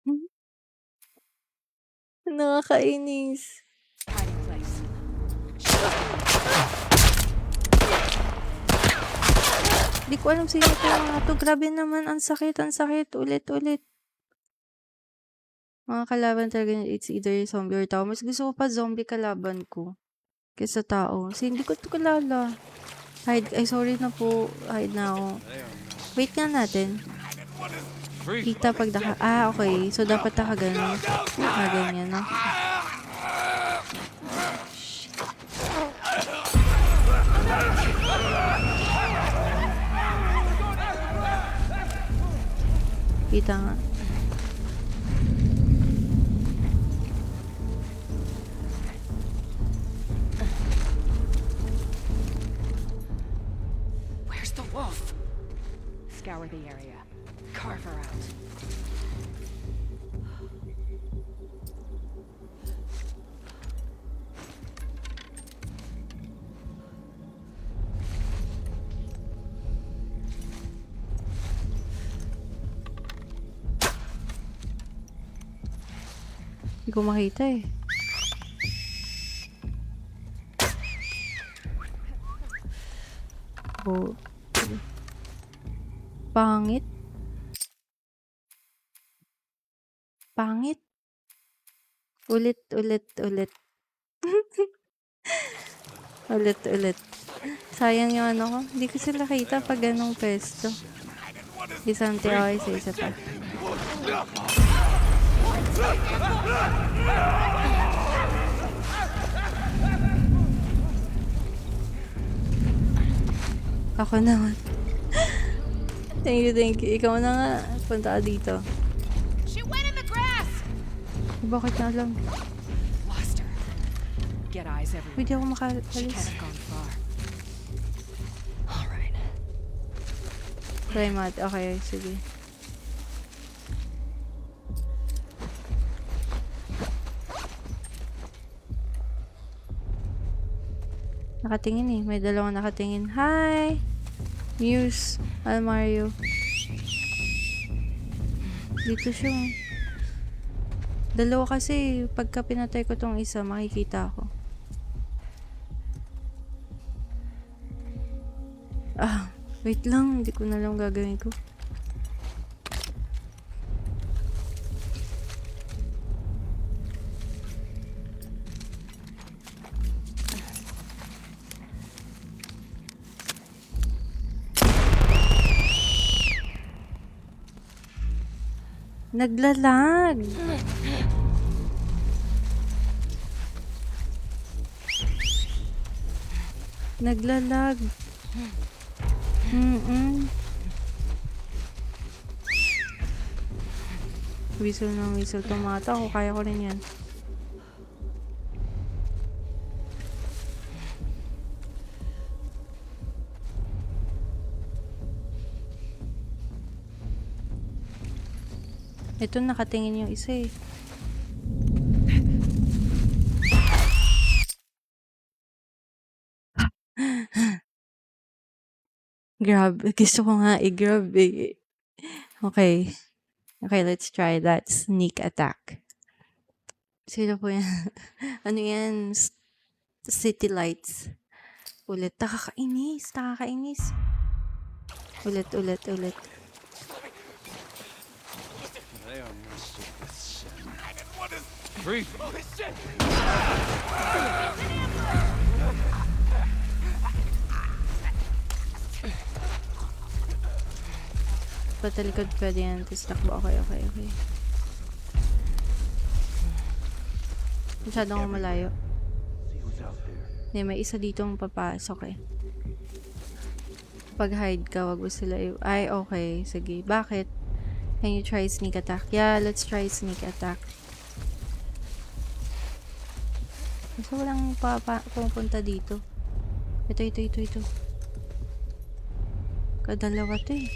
Hmm, nakakainis. Hiding place. Di ko alam sino to mga to. Grabe naman, ang sakit, ang sakit. Ulit. Mga kalaban talaga, it's either zombie or tao. Mas gusto ko pa zombie kalaban ko kaysa tao. Kasi hindi ko to kilala. Hide, ay sorry na po. Hide na ako. Wait nga natin. Kita pag naka, okay. So, dapat nakaganon. Ganyan, no? Kita nga. Where's the wolf? Scour the area. Carve her out. Hindi ko makita eh. Oh. Pangit. Ulit. Ulit. Sayang yung ano ko. Hindi ko sila kita pag ganong pesto. Isang tiyaw sa isa pa. Ako naman. Thank you. Ikaw na nga. Punta ka dito. She went in the grass! Bakit na lang? Lost her. Get eyes everywhere. Pwede ako She makalis. can't have gone far. All right. Try mat. Okay, sige. Nakatingin eh. May dalawang nakatingin. Hi! Muse. Almario. Dito siya. Dalawa kasi. Pagka pinatay ko tong isa, makikita ako. Wait lang. Hindi ko na lang gagawin ko. Naglalag. Naglalag. Whistle ng whistle. Tumata ako. Kaya ko rin yan. Ito nakatingin yung isa eh. Grab. Gusto ko nga i-grab eh. Okay. Okay, let's try that. Sneak attack. Sino po yan? Ano yan? City lights. Ulit. Nakakainis. Ulit. Breathe. Holy shit! Patalikod pwede yan. Tapos takbo. Okay. Masyadong malayo. Hindi, may isa ditong papasok eh. Pag hide ka, wag mo sila ay, okay. Sige. Bakit? Can you try sneak attack? Yeah, let's try sneak attack. Kasi walang pumunta dito. Ito. Kadalawa to eh.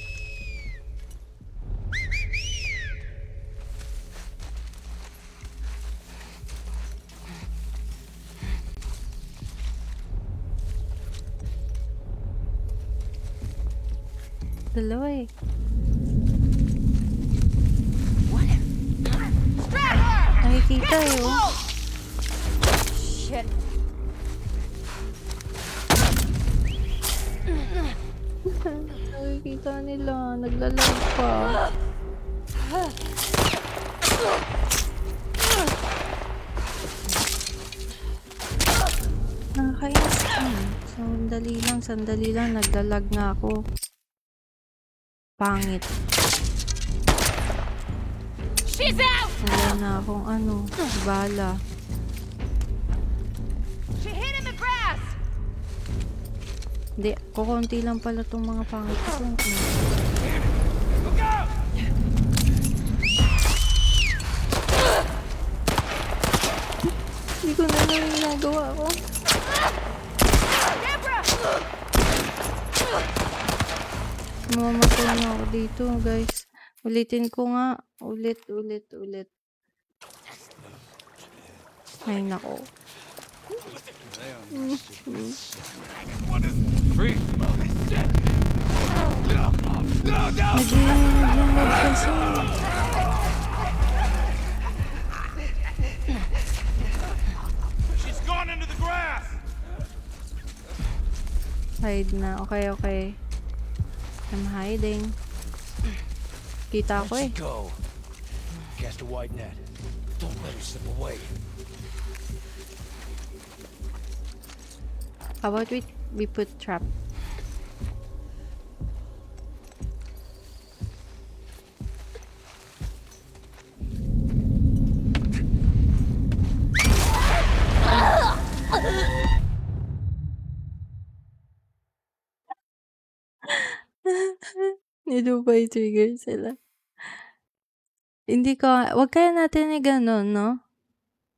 Dalawa eh. Nakikita eh, oh. Shit. Nakikita nila. Naglalag pa. Nakakainis. Sandali lang. Naglalag nga ako. Pangit. She's out! Wala na akong bala. She hit in the grass! Hindi, kukunti lang pala tong mga pangit ko. Look out! Hindi ko na lang ginagawa ko. Deborah! Mamamatay na ako dito, guys. Ulitin ko nga. Ulit. Ay, nako. Free. No! Naglalag kasi. She's gone into the grass! Hide na. Okay. I'm hiding. Kita ko eh. Go. Cast a wide net. Don't let her slip away. How about we put trap? Nilubay trigger sila. Hindi ko, wag kaya natin gano'n, no?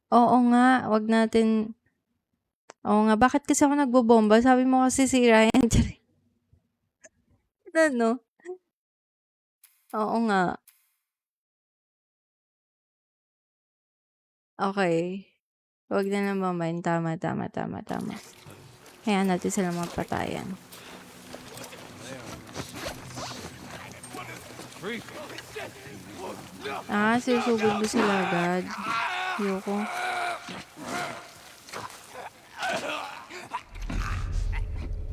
Oo nga, wag natin, oo nga, bakit kasi ako nagbobomba? Sabi mo kasi si Ryan, ano? Oo nga. Okay. Wag na lang bombahin. Tama. Hayaan natin sila magpatayan. Free. Sinusugod mo sila agad. Ayoko.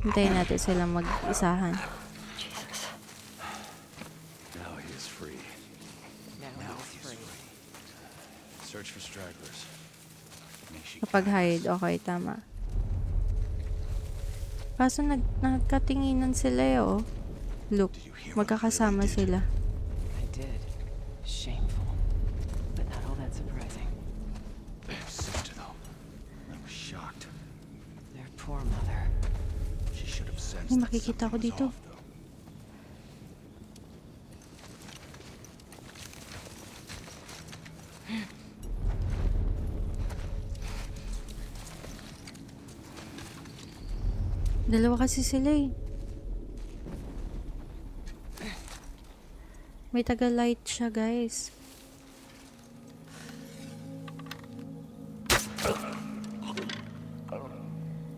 Hintayin natin sila mag-isahan. Now he is free. Now he's free. Search for stragglers. Make sure Kapag hide, okay, tama. Kaso nagkatinginan sila eh, oh. Look, magkakasama sila. I did. Shameful. But not all that surprising. sister though. I was shocked. Their poor mother. She should have sensed Ay, that makikita ko something was dito. off, though. Dalawa kasi sila eh. May taga-light siya, guys.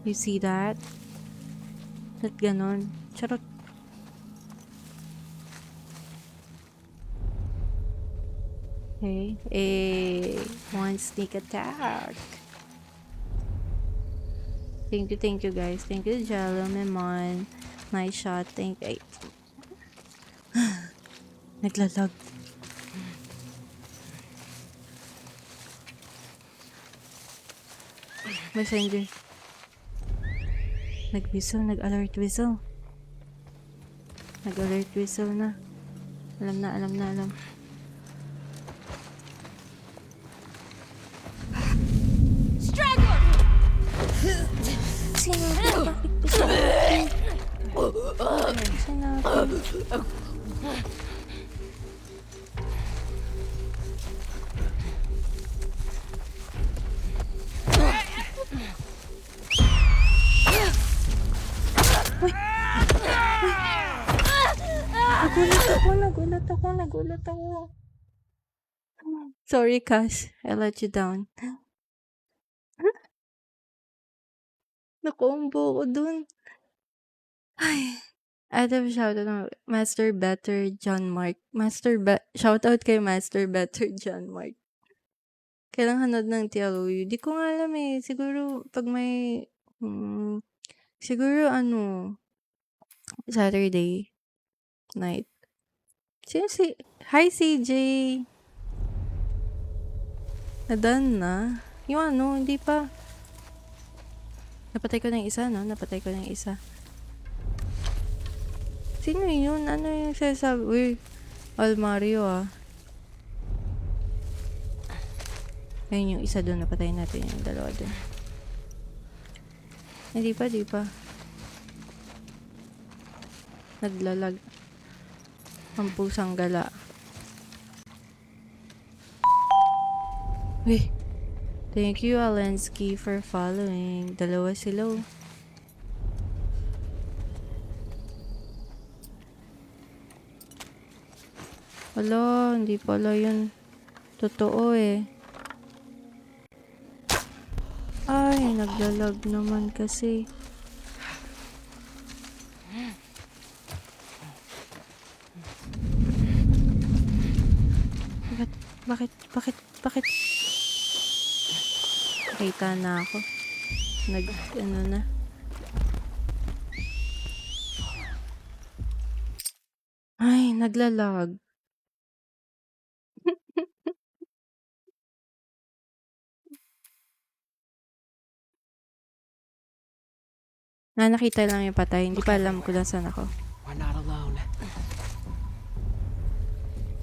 You see that? Ba't ganon? Charot. Okay. One sneak attack. Thank you guys. Thank you, Jello, Memon. Nice shot. Thank you. Naglalag. Messenger. Nag-alert whistle. Nag-alert whistle na. Alam. Sinabi, bakit gusto ko? Sinabi. Nagulat ako. Sorry, Cash. I let you down. Nakombo ko dun. Ay. Adam, shoutout Master Better John Mark. Shoutout kay Master Better John Mark. Kailang hanood ng TLOU. Di ko nga alam eh. Siguro, pag may, siguro Saturday night. Hi CJ! Done na? Yung hindi pa. Napatay ko na yung isa, no? Napatay ko na yung isa. Sino yun? Ano yung sasabi? Uy, All Mario Ayun yung isa doon. Napatay natin yung dalawa doon. Di pa. Naglalag. Ang pusang gala. Uy. Thank you, Alensky, for following. Dalawa sila. Wala, hindi pala yun totoo eh. Ay, naglalag naman kasi. Bakit? Nakita na ako. Na. Ay, naglalag. Nakita lang yung patay. Hindi pa alam kung saan ako. We're not alone.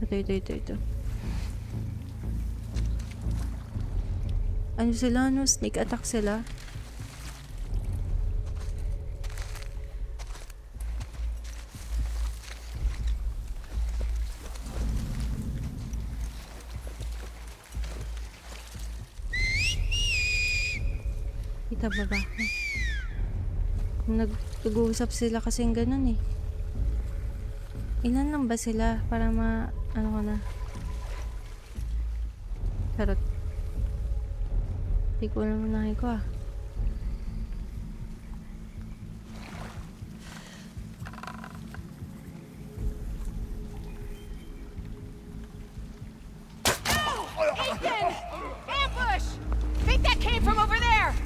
Ito. Ano sila, Sneak attack sila. Kita ba ba? Nag-uusap sila kasing ganun eh. Ilan lang ba sila para ano ko na? Charot. Hindi ko naman nakiko Ethan! Ambush! Think that came from over there!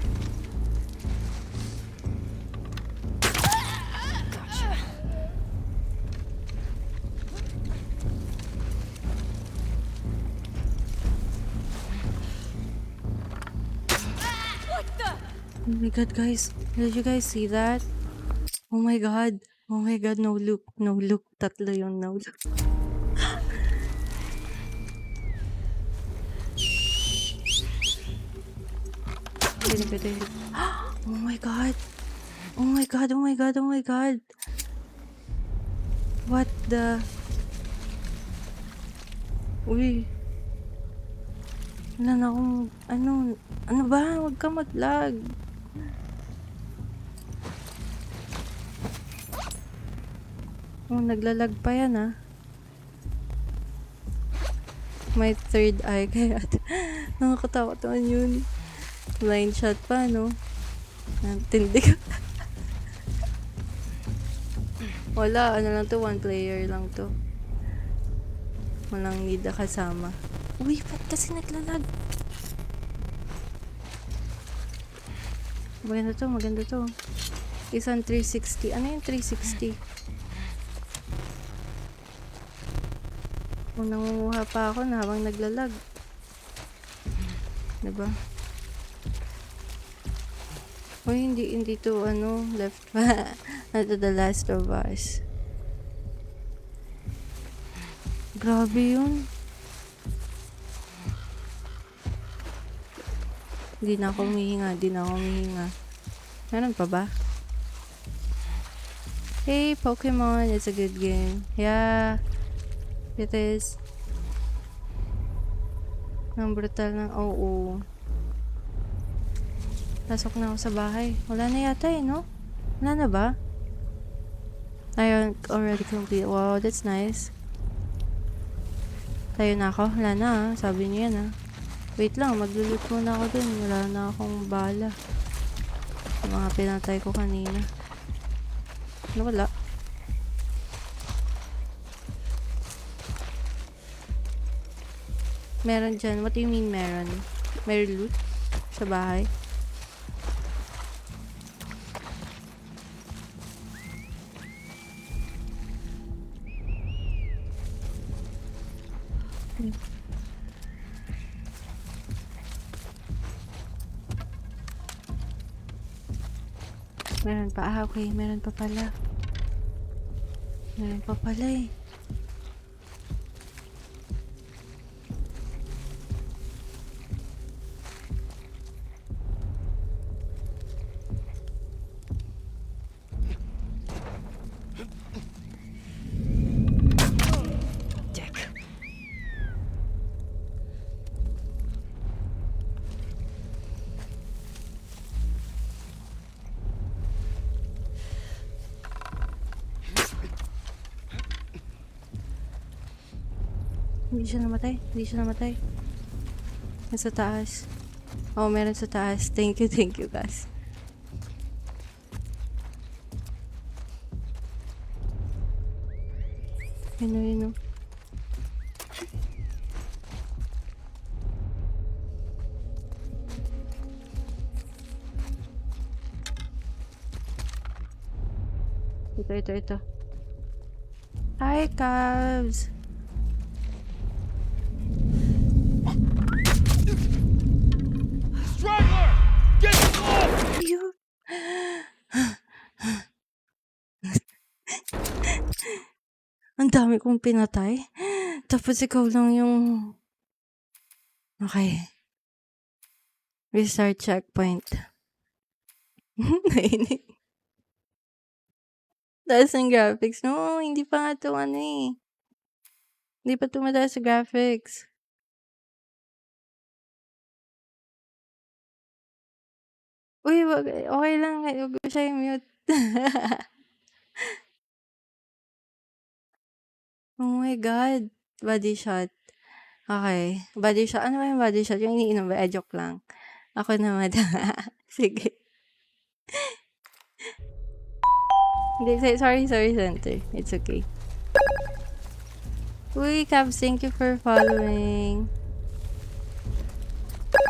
Oh my god, guys. Did you guys see that? Oh my god, no look. Tatlo yung no look. Oh my god. What the? Uy. Wala na akong, ano ba? Huwag ka mag-lag. Naglalag pa yan May third eye kaya nakakatakot naman yun. Blind shot pa, no? Tindig. Wala, lang to, one player lang to. Walang need na kasama. Uy, ba't kasi naglalag? Maganda to. Isang 360. Ano yung 360? Kung nangunguha pa ako na habang naglalag. Diba? Uy, hindi to, left pa. Ito The Last of Us. Grabe yun. Hindi na ako humihinga. Meron pa ba? Hey, Pokemon, it's a good game. Yeah, it is. Ang brutal ng oo. Pasok na ako sa bahay. Wala na yata no? Wala na ba? I already complete. Wow, that's nice. Tayo na ako. Wala na Sabi niya na. Wait lang, maglulot muna ako dun. Wala na akong bala. Yung mga pinatay ko kanina. Wala. Meron dyan. What do you mean meron? Meron loot? Sa bahay? Meron pa. Ah, okay. Meron pa pala. Meron pa pala eh. Dick. Hindi siya namatay. Hindi siya namatay. Nasa taas. Oh, meron sa taas. Thank you, guys. Yun o, yun o. Ito. Hi, Cavs! Straggler! Get off! Ayun! Ang dami kong pinatay. Tapos ikaw lang yung... Okay. Restart checkpoint. Nainig. Taas ng graphics. No, hindi pa nga ito ano eh. Hindi pa tumataas sa graphics. Uy, wag, okay lang. Huwag mo siya i-mute. Oh my God. Body shot. Okay. Body shot. Ano ba yung body shot? Yung iniinom ba? Joke lang. Ako naman. Sige. Hindi, sorry, Center. It's okay. Uy, Cabs, thank you for following.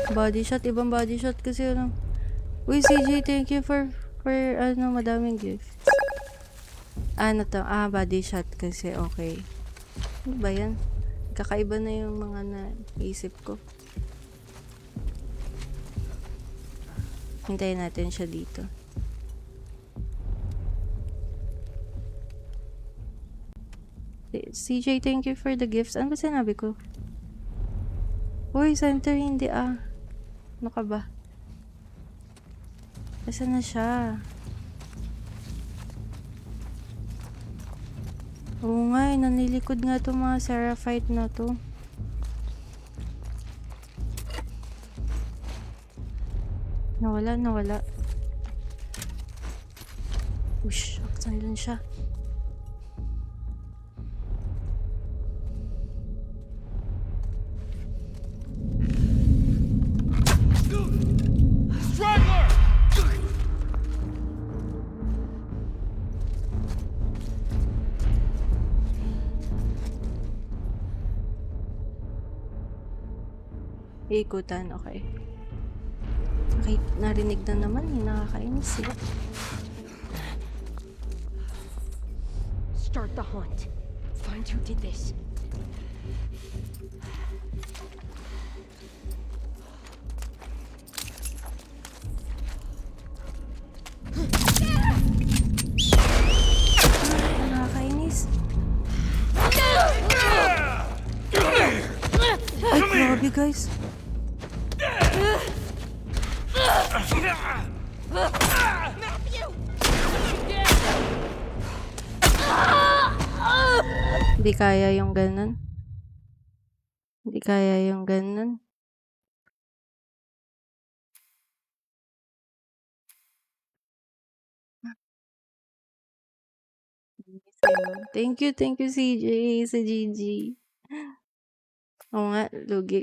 Body shot, ibang body shot kasi ano. Uy, CJ, thank you for ano, madaming gifts. Ano to? Ah, body shot kasi, okay. Ano ba yan? Kakaiba na yung mga naisip ko. Hintayin natin siya dito. CJ, thank you for the gifts. Ano ba sinabi ko? Uy, Center, hindi ah. Ano ka ba? Asan na siya? Oo nga, nanilikod nga itong mga Seraphite na to. Nawala. Ush, saan dun siya? Straggler! Ikutan, okay. Okay, narinig na naman, nakakainis eh. Start the hunt. Find who did this. Nakakainis. Ay, grabe guys. Hindi kaya yung ganun. Hindi kaya yung ganun. Thank you CJ, sa GG. Oo nga,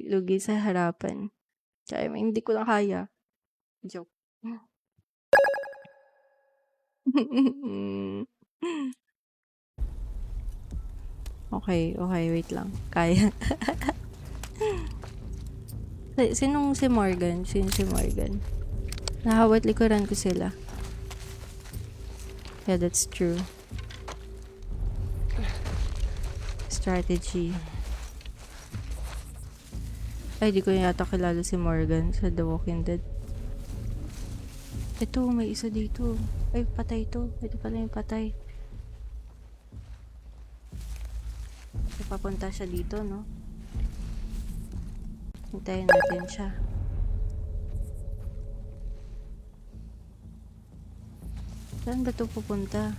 lugi sa harapan. Tsaka hindi ko lang kaya. Joke. Okay, wait lang. Kaya. Sinong si Morgan? Sino si Morgan? Nahawat likuran ko sila. Yeah, that's true. Strategy. Ay, di ko yata kilala si Morgan sa The Walking Dead. Ito, may isa dito. Ay, patay to. Ito pala yung patay. Papunta siya dito, no? Hintayin natin siya. Saan ba ito pupunta?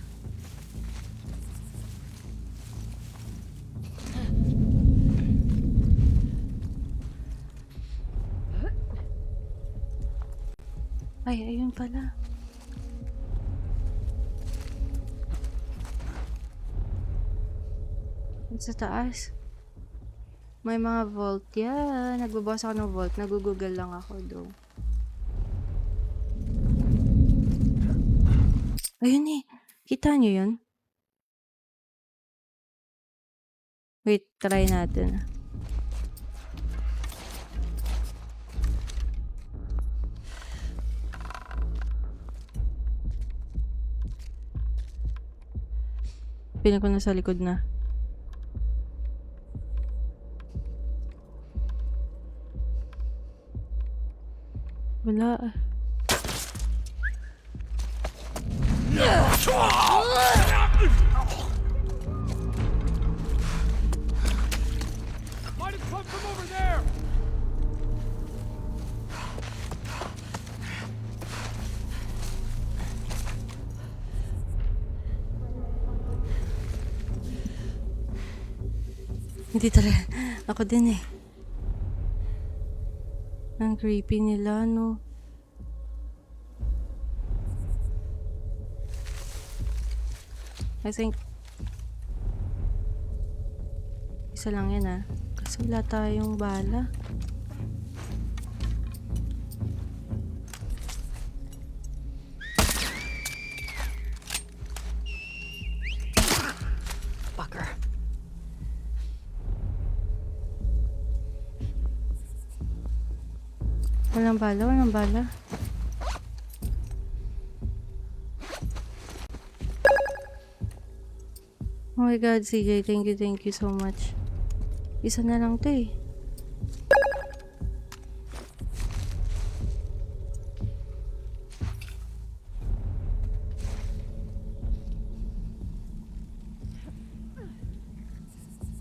Ay, ayun pala. Sa taas. May mga vault. Yeah, nagbabawas ako ng vault. Nagugoogle lang ako do. Ayun eh. Kita nyo yun? Wait, try natin. Pinan ko na sa likod na. Wala. Might have come from over there! Hindi talaga. Ako din eh. Ang creepy nila, no? I think isa lang yan ah. Kasi wala tayong bala. Fucker. Walang bala, walang bala. Oh my god, CJ, thank you so much. Isa na lang to eh.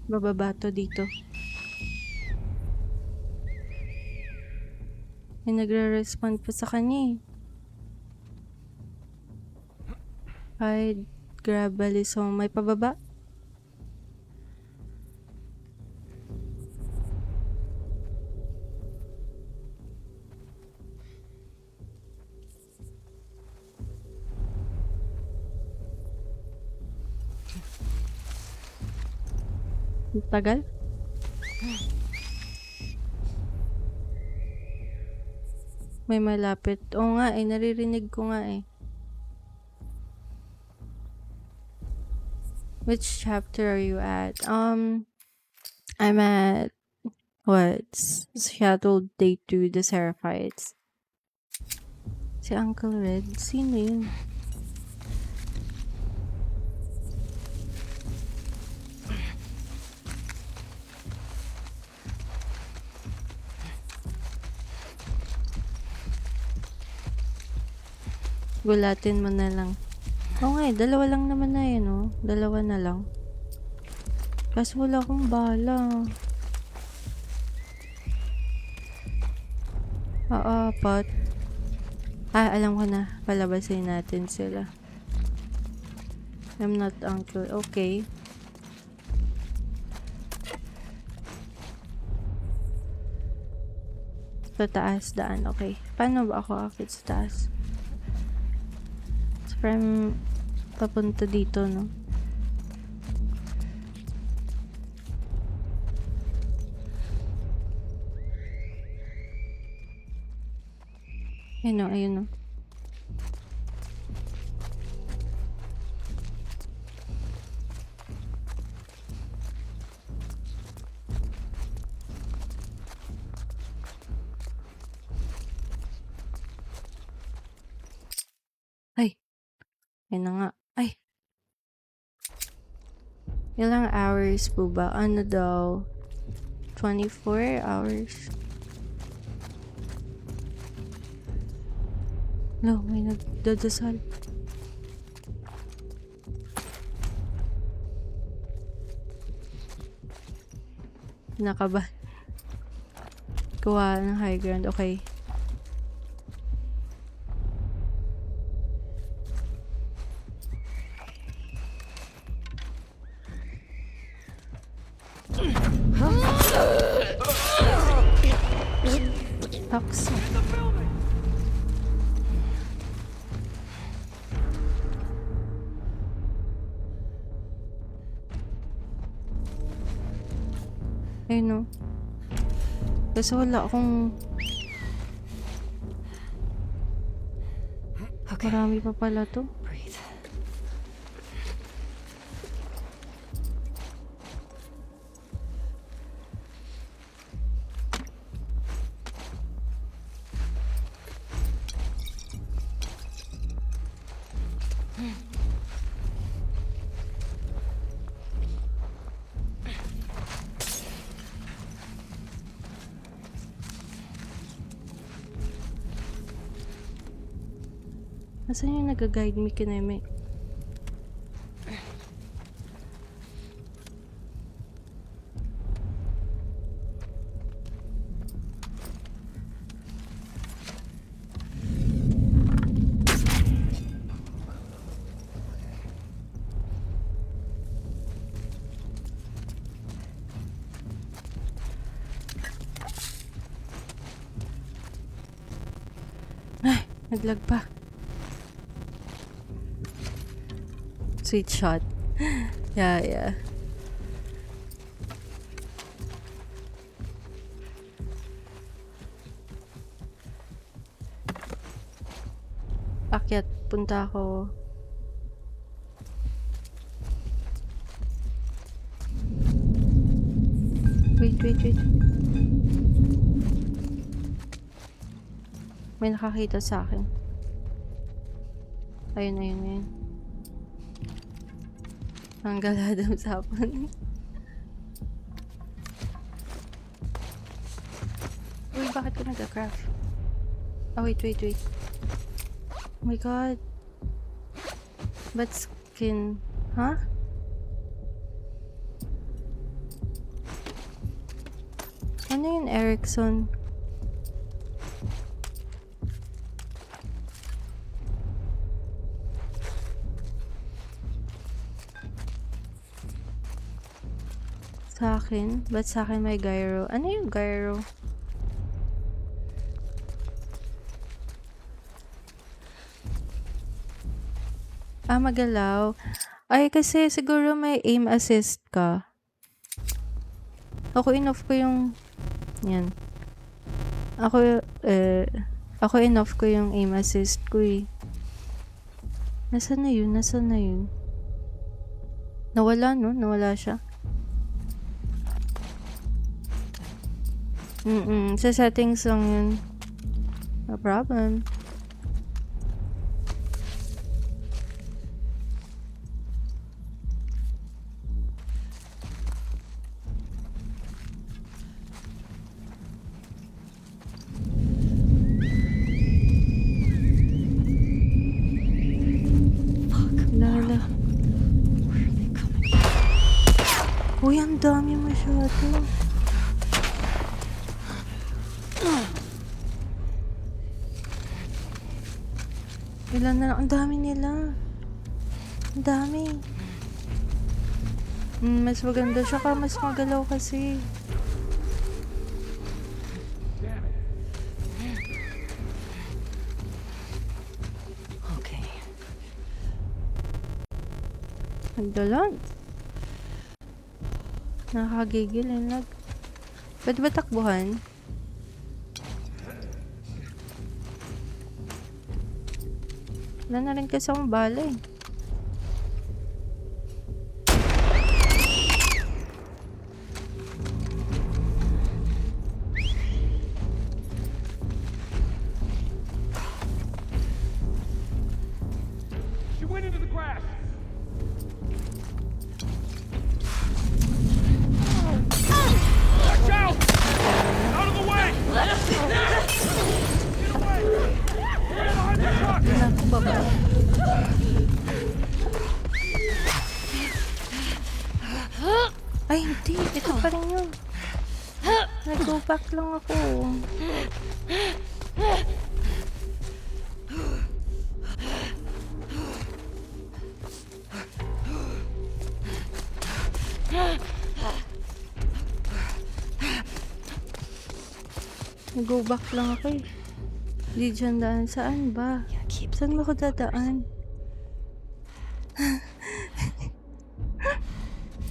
Bababa to dito. May nagre-respond pa sa kanya eh. Hide, grab balisong. May pababa? Tagal? May malapit. Oo nga eh, naririnig ko nga eh. Which chapter are you at? I'm at Scheduled Day 2, The Seraphites. Si Uncle Red? Sino yun? Gulatin mo na lang. Oo nga eh, dalawa lang naman na yun, oh. Dalawa na lang. Kaso wala akong bala. Apat. Alam ko na. Palabasin natin sila. I'm not uncle. Okay. Sa taas, daan. Okay. Paano ba ako akit sa taas? From papunta dito, no? Ayun, no, ayun, no. Yan na nga. Ay! Ilang hours po ba? Ano daw? 24 hours. No, may nagdadasal. Nakaba. Kuha ng high ground. Okay. Takso. Ayun no. Kasi wala akong... Okay. Marami pa pala to. Breathe. Nasaan yung nag-guide me kineme? Ay, naglag pa. Sweet shot. Yeah. Akyat, punta ako. Wait. May nakakita sa akin. Ayun. Ang galadang sapon. Uy, bakit ka nag-craft? Oh, wait. Oh my god. But skin... Huh? Ano yun, Erickson? Sa akin? Ba't sa akin may gyro? Ano yung gyro? Ah, magalaw. Ay, kasi siguro may aim assist ka. Ako in-off ko yung... Yan. Ako in-off ko yung aim assist ko eh. Nasaan na yun? Nawala, no? Nawala siya. Sa settings lang yun. No problem. Lala. Where are they coming? Uy, ang dami masyado. Ilan na lang? Ang dami nila. Ang dami. Mas maganda siya ka. Mas magalaw kasi. Okay. Nagdalan. Nakakagigil. Pwede ba takbuhan? Wala na rin kasi akong bala eh. She went into the Ay, hindi. Ito pa rin yun. Nag-go back lang ako. Nag-go back lang ako eh. Hindi dyan daan. Saan ba? Saan ba ako dadaan?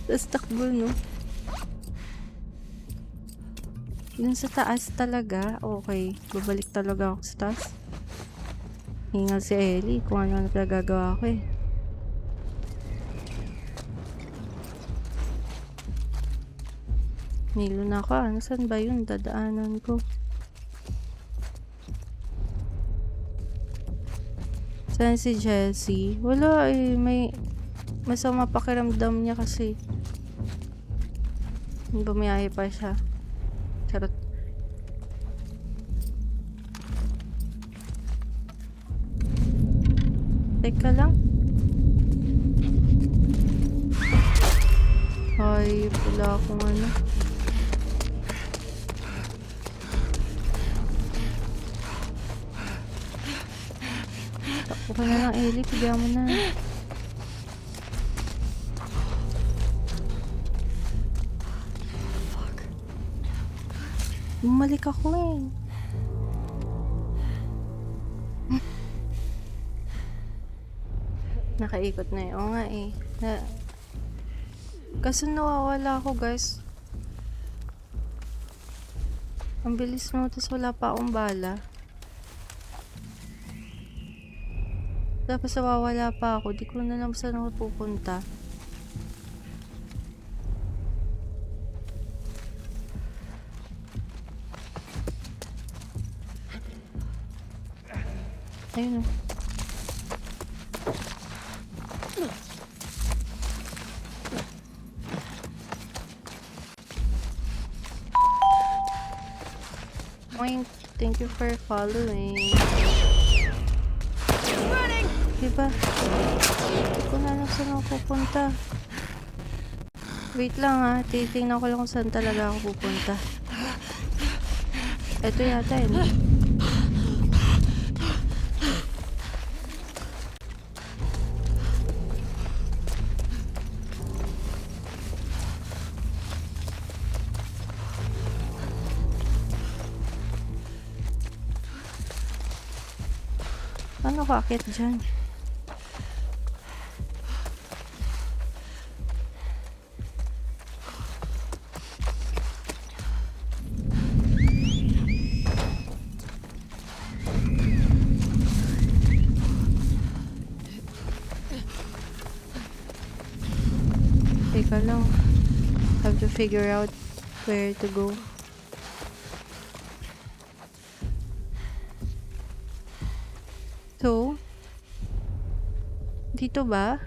Tapos takbo, no? Dun sa taas talaga. Okay. Babalik talaga ako sa taas. Hingal si Ellie kung ano nagagagawa ko eh. Nilo na ako. Ano, saan ba yun? Dadaanan ko. Saan si Jessie? Wala eh. May masama pakiramdam niya kasi. Bumiyahe pa siya. Charot. Teka lang. Ay, wala akong ano. Takbo ka na lang, Ellie. Pigyan mo na. Bumalik ako eh. Nakaikot na eh. Oo nga eh. Kaso nawawala ako, guys. Ang bilis mo, tapos wala pa akong bala. Tapos nawawala pa ako. Di ko na lang saan ako pupunta. Ayun o. Oink, thank you for following. Diba? Hindi ko na lang saan ako pupunta. Wait lang ha. Titingnan ko lang kung saan talaga ako pupunta. Ito yata yun. Ano kakit dyan? Teka lang. Have to figure out where to go. So, dito ba?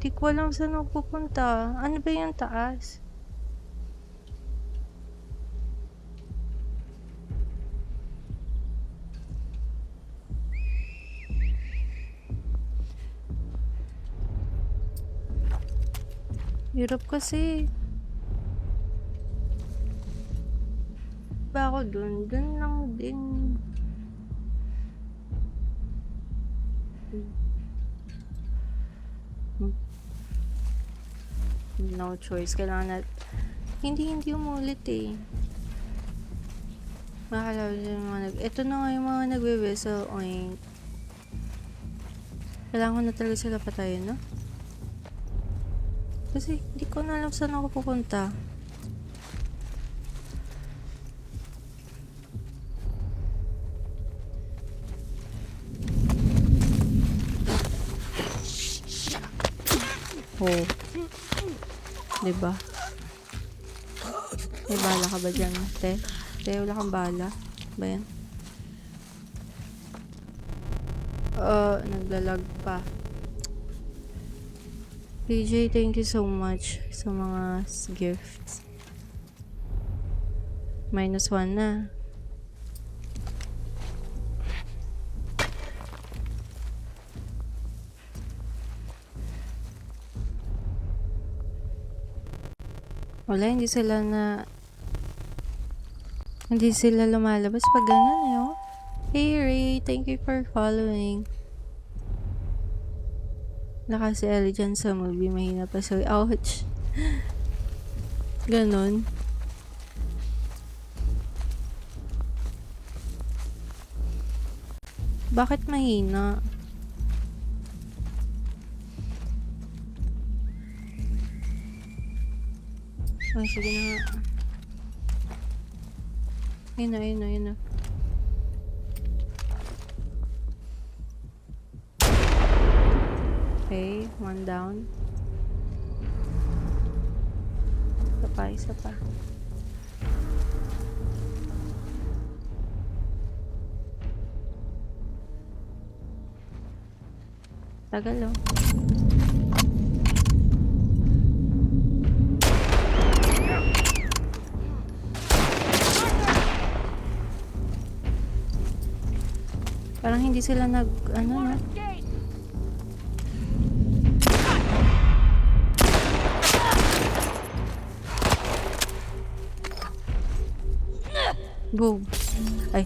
Di ko alam saan ako pupunta. Ano ba yung taas? Hirap kasi. Ba ako dun? Dun lang din. No choice. Kailangan na... Hindi umulit eh. Makakalaw yung mga Ito na nga yung mga nagbe-vessel oink. Kailangan ko na talaga sila patayin, no? Kasi hindi ko na alam saan ako pupunta. Oh. Diba? May bala ka ba dyan, te? Te, wala kang bala. Ba yan? Naglalag pa. PJ, thank you so much sa mga gifts. -1 na. Wala, hindi sila lumalabas pag ganun eh, oh. Hey Ray, thank you for following. Wala kasi Ellie dyan sa movie, mahina pa so ouch. Ganon. Bakit mahina? Ay, sige na nga. Ayun na. Okay, 1 down. Isa pa. Tagal, oh. Parang hindi sila no? Boom. Ay.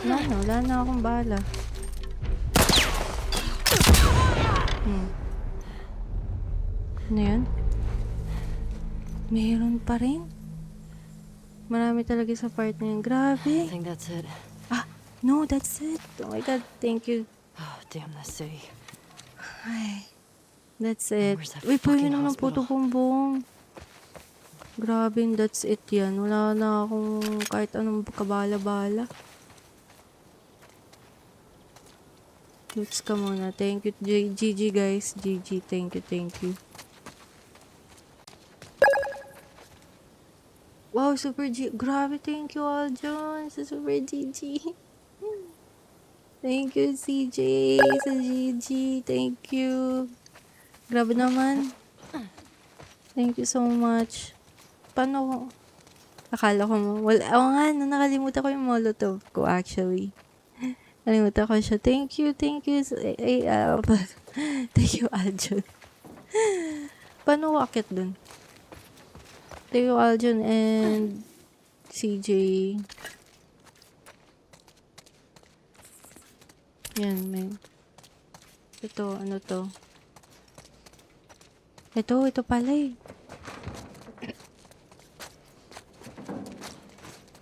Wala na akong bala. Ano yun? Meron pa rin? Marami talaga sa part na yun. I Grabe. think that's it. No, that's it. Oh my God, thank you. Oh, damn that city. Ay, that's it. Where's that Uy, fucking pwede naman hospital? puto bumbong. Grabe, that's it yan. Wala na akong kahit anong kabala-bala. Let's ka muna. Thank you, GG guys. GG, thank you. Wow, Super G. Grabe, thank you all dyan sa Super GG. Thank you, CJ, sa GG. Thank you. Grabe naman. Thank you so much. Paano? Akala ko mo. Oo nga, nakalimutan ko yung molotov ko actually. Nakalimutan ko siya. Thank you. Thank you, Aljon. Paano ko akit dun? Thank you, Aljon and CJ. Yan, may. Ito, ano to? Ito pala eh.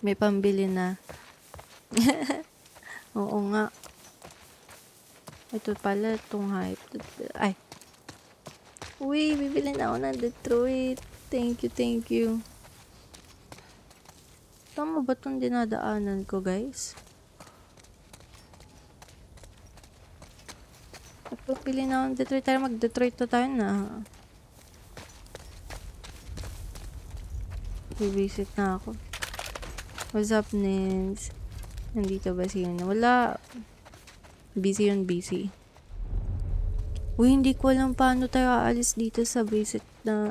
May pambili na. Oo nga. Ito pala, itong hype. Ay. Uy, bibili na ako ng Detroit. Thank you. Tama ba itong dinadaanan ko, guys? Pili na ako ng Detroit. Tayo mag-Detroit na tayo na. Visit na ako. What's up, Nins? Nandito ba siya na? Wala. Busy. Uy, hindi ko alam paano tayo aalis dito sa visit na...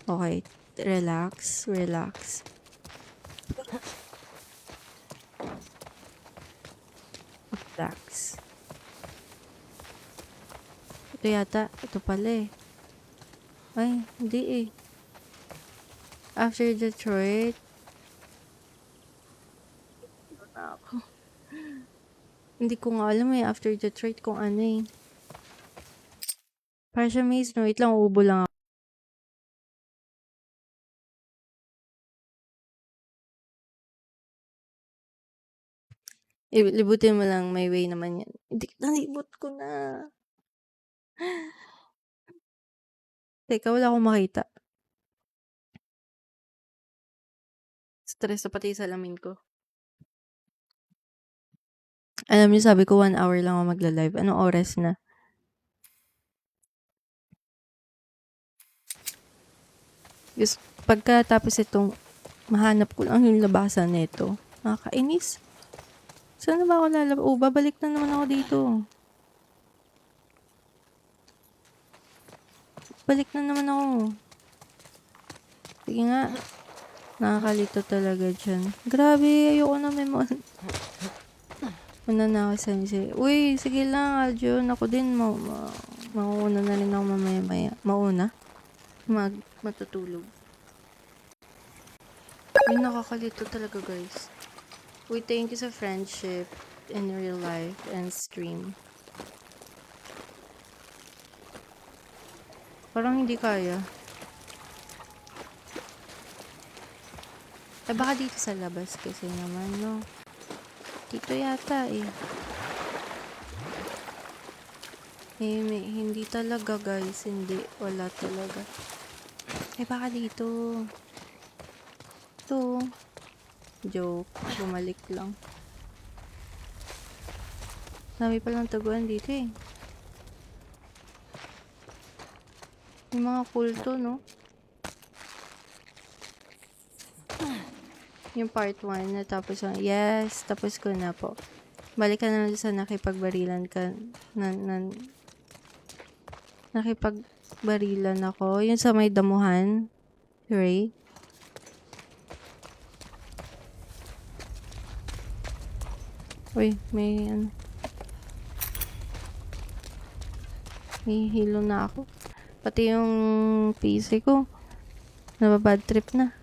Okay. Relax. Ito yata. Ito pala eh. Ay, hindi eh. After Detroit, ako. Hindi ko nga alam eh, after Detroit kung ano eh. Para siya maze, no? Wait lang, uubo lang ako. Libutin mo lang, may way naman yan. Hindi, nalibot ko na. Teka, wala akong makita. Stress na pati sa salamin ko. Alam niyo, sabi ko 1 hour lang ako magla-live. Anong oras na? Just pagkatapos itong mahanap ko lang yung labasan nito. Nakakainis. Saan na ba ako babalik na naman ako dito. Balik na naman ako. Sige nga. Nakakalito talaga dyan. Grabe, ayoko na memon. Una na ako sensei. Uy, sige lang, Aljun. Ako din, mauuna na rin ako mamaya-maya. Mauna? Matutulog. Uy, nakakalito talaga, guys. Uy, thank you sa friendship in real life and stream. Parang hindi kaya. Eh, baka dito sa labas kasi naman, no? Dito yata, eh. Hindi talaga, guys. Hindi. Wala talaga. Eh, baka dito. Ito. Joke. Bumalik lang. Dami palang taguan dito, eh. Yung mga kulto, no? Yung part 1 na tapos yes, tapos ko na po. Balik ka na lang sa nakipagbarilan ka. Nakipagbarilan ako. Yung sa may damuhan. Ray. Uy, may ano. May hilo na ako. Pati yung PC ko. Nababad trip na.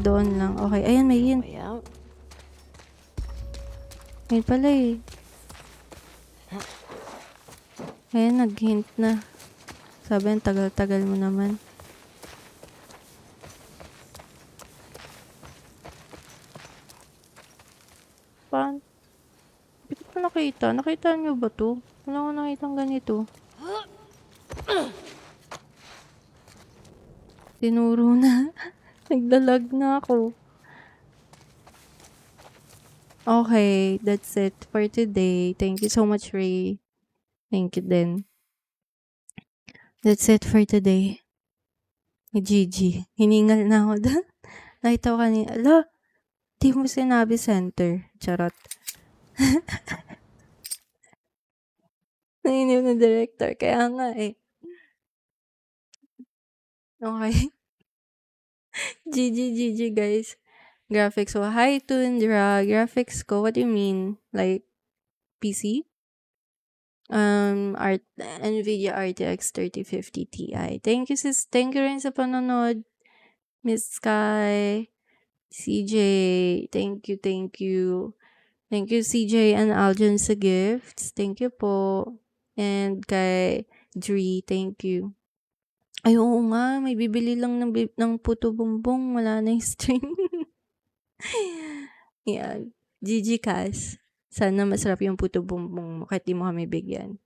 Doon lang. Okay. Ayan, may hint. Way out. Ayun pala eh. Ayan, nag-hint na. Sabi, ang tagal-tagal mo naman. Paano? Hindi ko pa nakita. Nakita niyo ba to? Wala ko nakitang ganito. Tinuro na. Nagdalag na ako. Okay, that's it for today. Thank you so much, Ray. Thank you din. That's it for today. Gigi. Hiningal na ako doon. Nakita ko kanina. Ala, di mo sinabi center. Charot. Nainiw na director. Kaya nga eh. Okay. GG, guys. Graphics. So, hi, Tundra. Graphics ko, what do you mean? Like, PC? NVIDIA RTX 3050 Ti. Thank you, sis. Thank you rin sa panonood. Miss Sky. CJ. Thank you. Thank you, CJ and Aljon sa gifts. Thank you po. And kay Dre, thank you. Ay, oo nga. May bibili lang ng puto bumbong. Wala na yung stream. Yan. GG Cass. Sana masarap yung puto bumbong mo kahit di mo kami bigyan.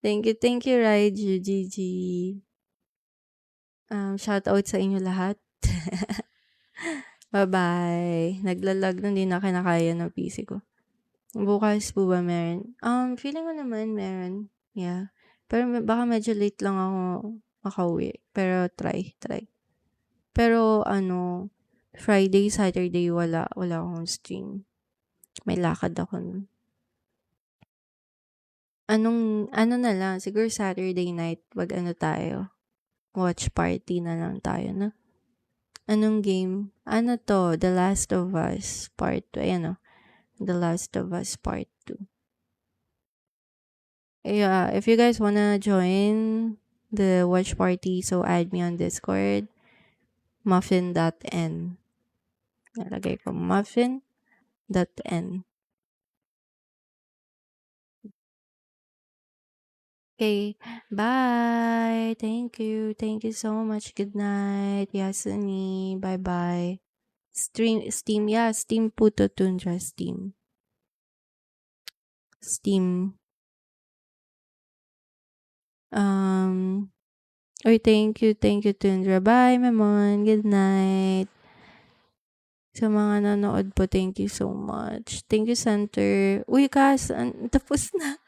Thank you, Raiju. GG. Shout out sa inyo lahat. Bye-bye. Naglalag na, hindi na kinakaya ng PC ko. Bukas po ba meron? Feeling ko naman meron. Yeah. Pero baka medyo late lang ako makauwi. Pero try. Pero Friday, Saturday, wala akong stream. May lakad ako nun. Ano na lang, siguro Saturday night, tayo. Watch party na lang tayo, na. Anong game? Ano to? The Last of Us Part 2. Ayan o. The Last of Us Part 2. Yeah, if you guys wanna join the watch party, so add me on Discord. Muffin.n. Nalagay ko muffin.n. Okay, bye. Thank you so much. Good night, Yasuni. Bye. Steam, yeah, Steam Puto Tundra, Steam. Oy, thank you, Tundra. Bye, Memon. Good night. Sa mga nanood po, thank you so much. Thank you, Center. Uy, Kas, tapos na.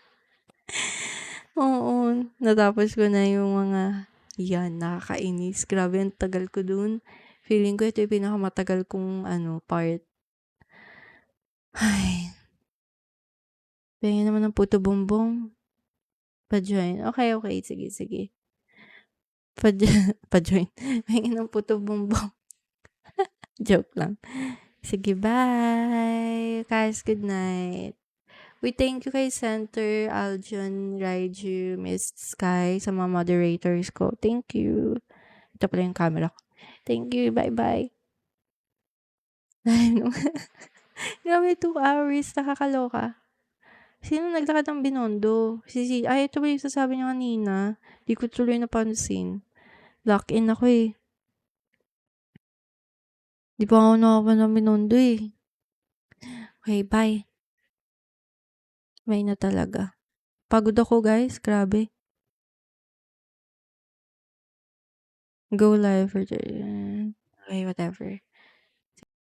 Oo, natapos ko na yung mga, yan, nakakainis. Grabe, ang tagal ko dun. Feeling ko ito yung pinakamatagal kong, part. Ay, pengen naman ng puto bumbong. Pa-join. Okay. Sige. Pa-join. Pengen ng puto bumbong. Joke lang. Sige, bye. Guys, good night. We thank you kay Center, Aljon, Raiju, Miss Sky, sa mga moderators ko. Thank you. Ito pala yung camera ko. Thank you. Bye-bye. Grabe, 2 hours. Nakakaloka. Sino naglakad ng Binondo? Ay, ito ba yung sasabi niya kanina? Di ko tuloy napansin. Lock in ako eh. Di pa ako nakapan ng Binondo eh. Okay, bye. May na talaga. Pagod ako guys. Grabe. Go live for okay, whatever.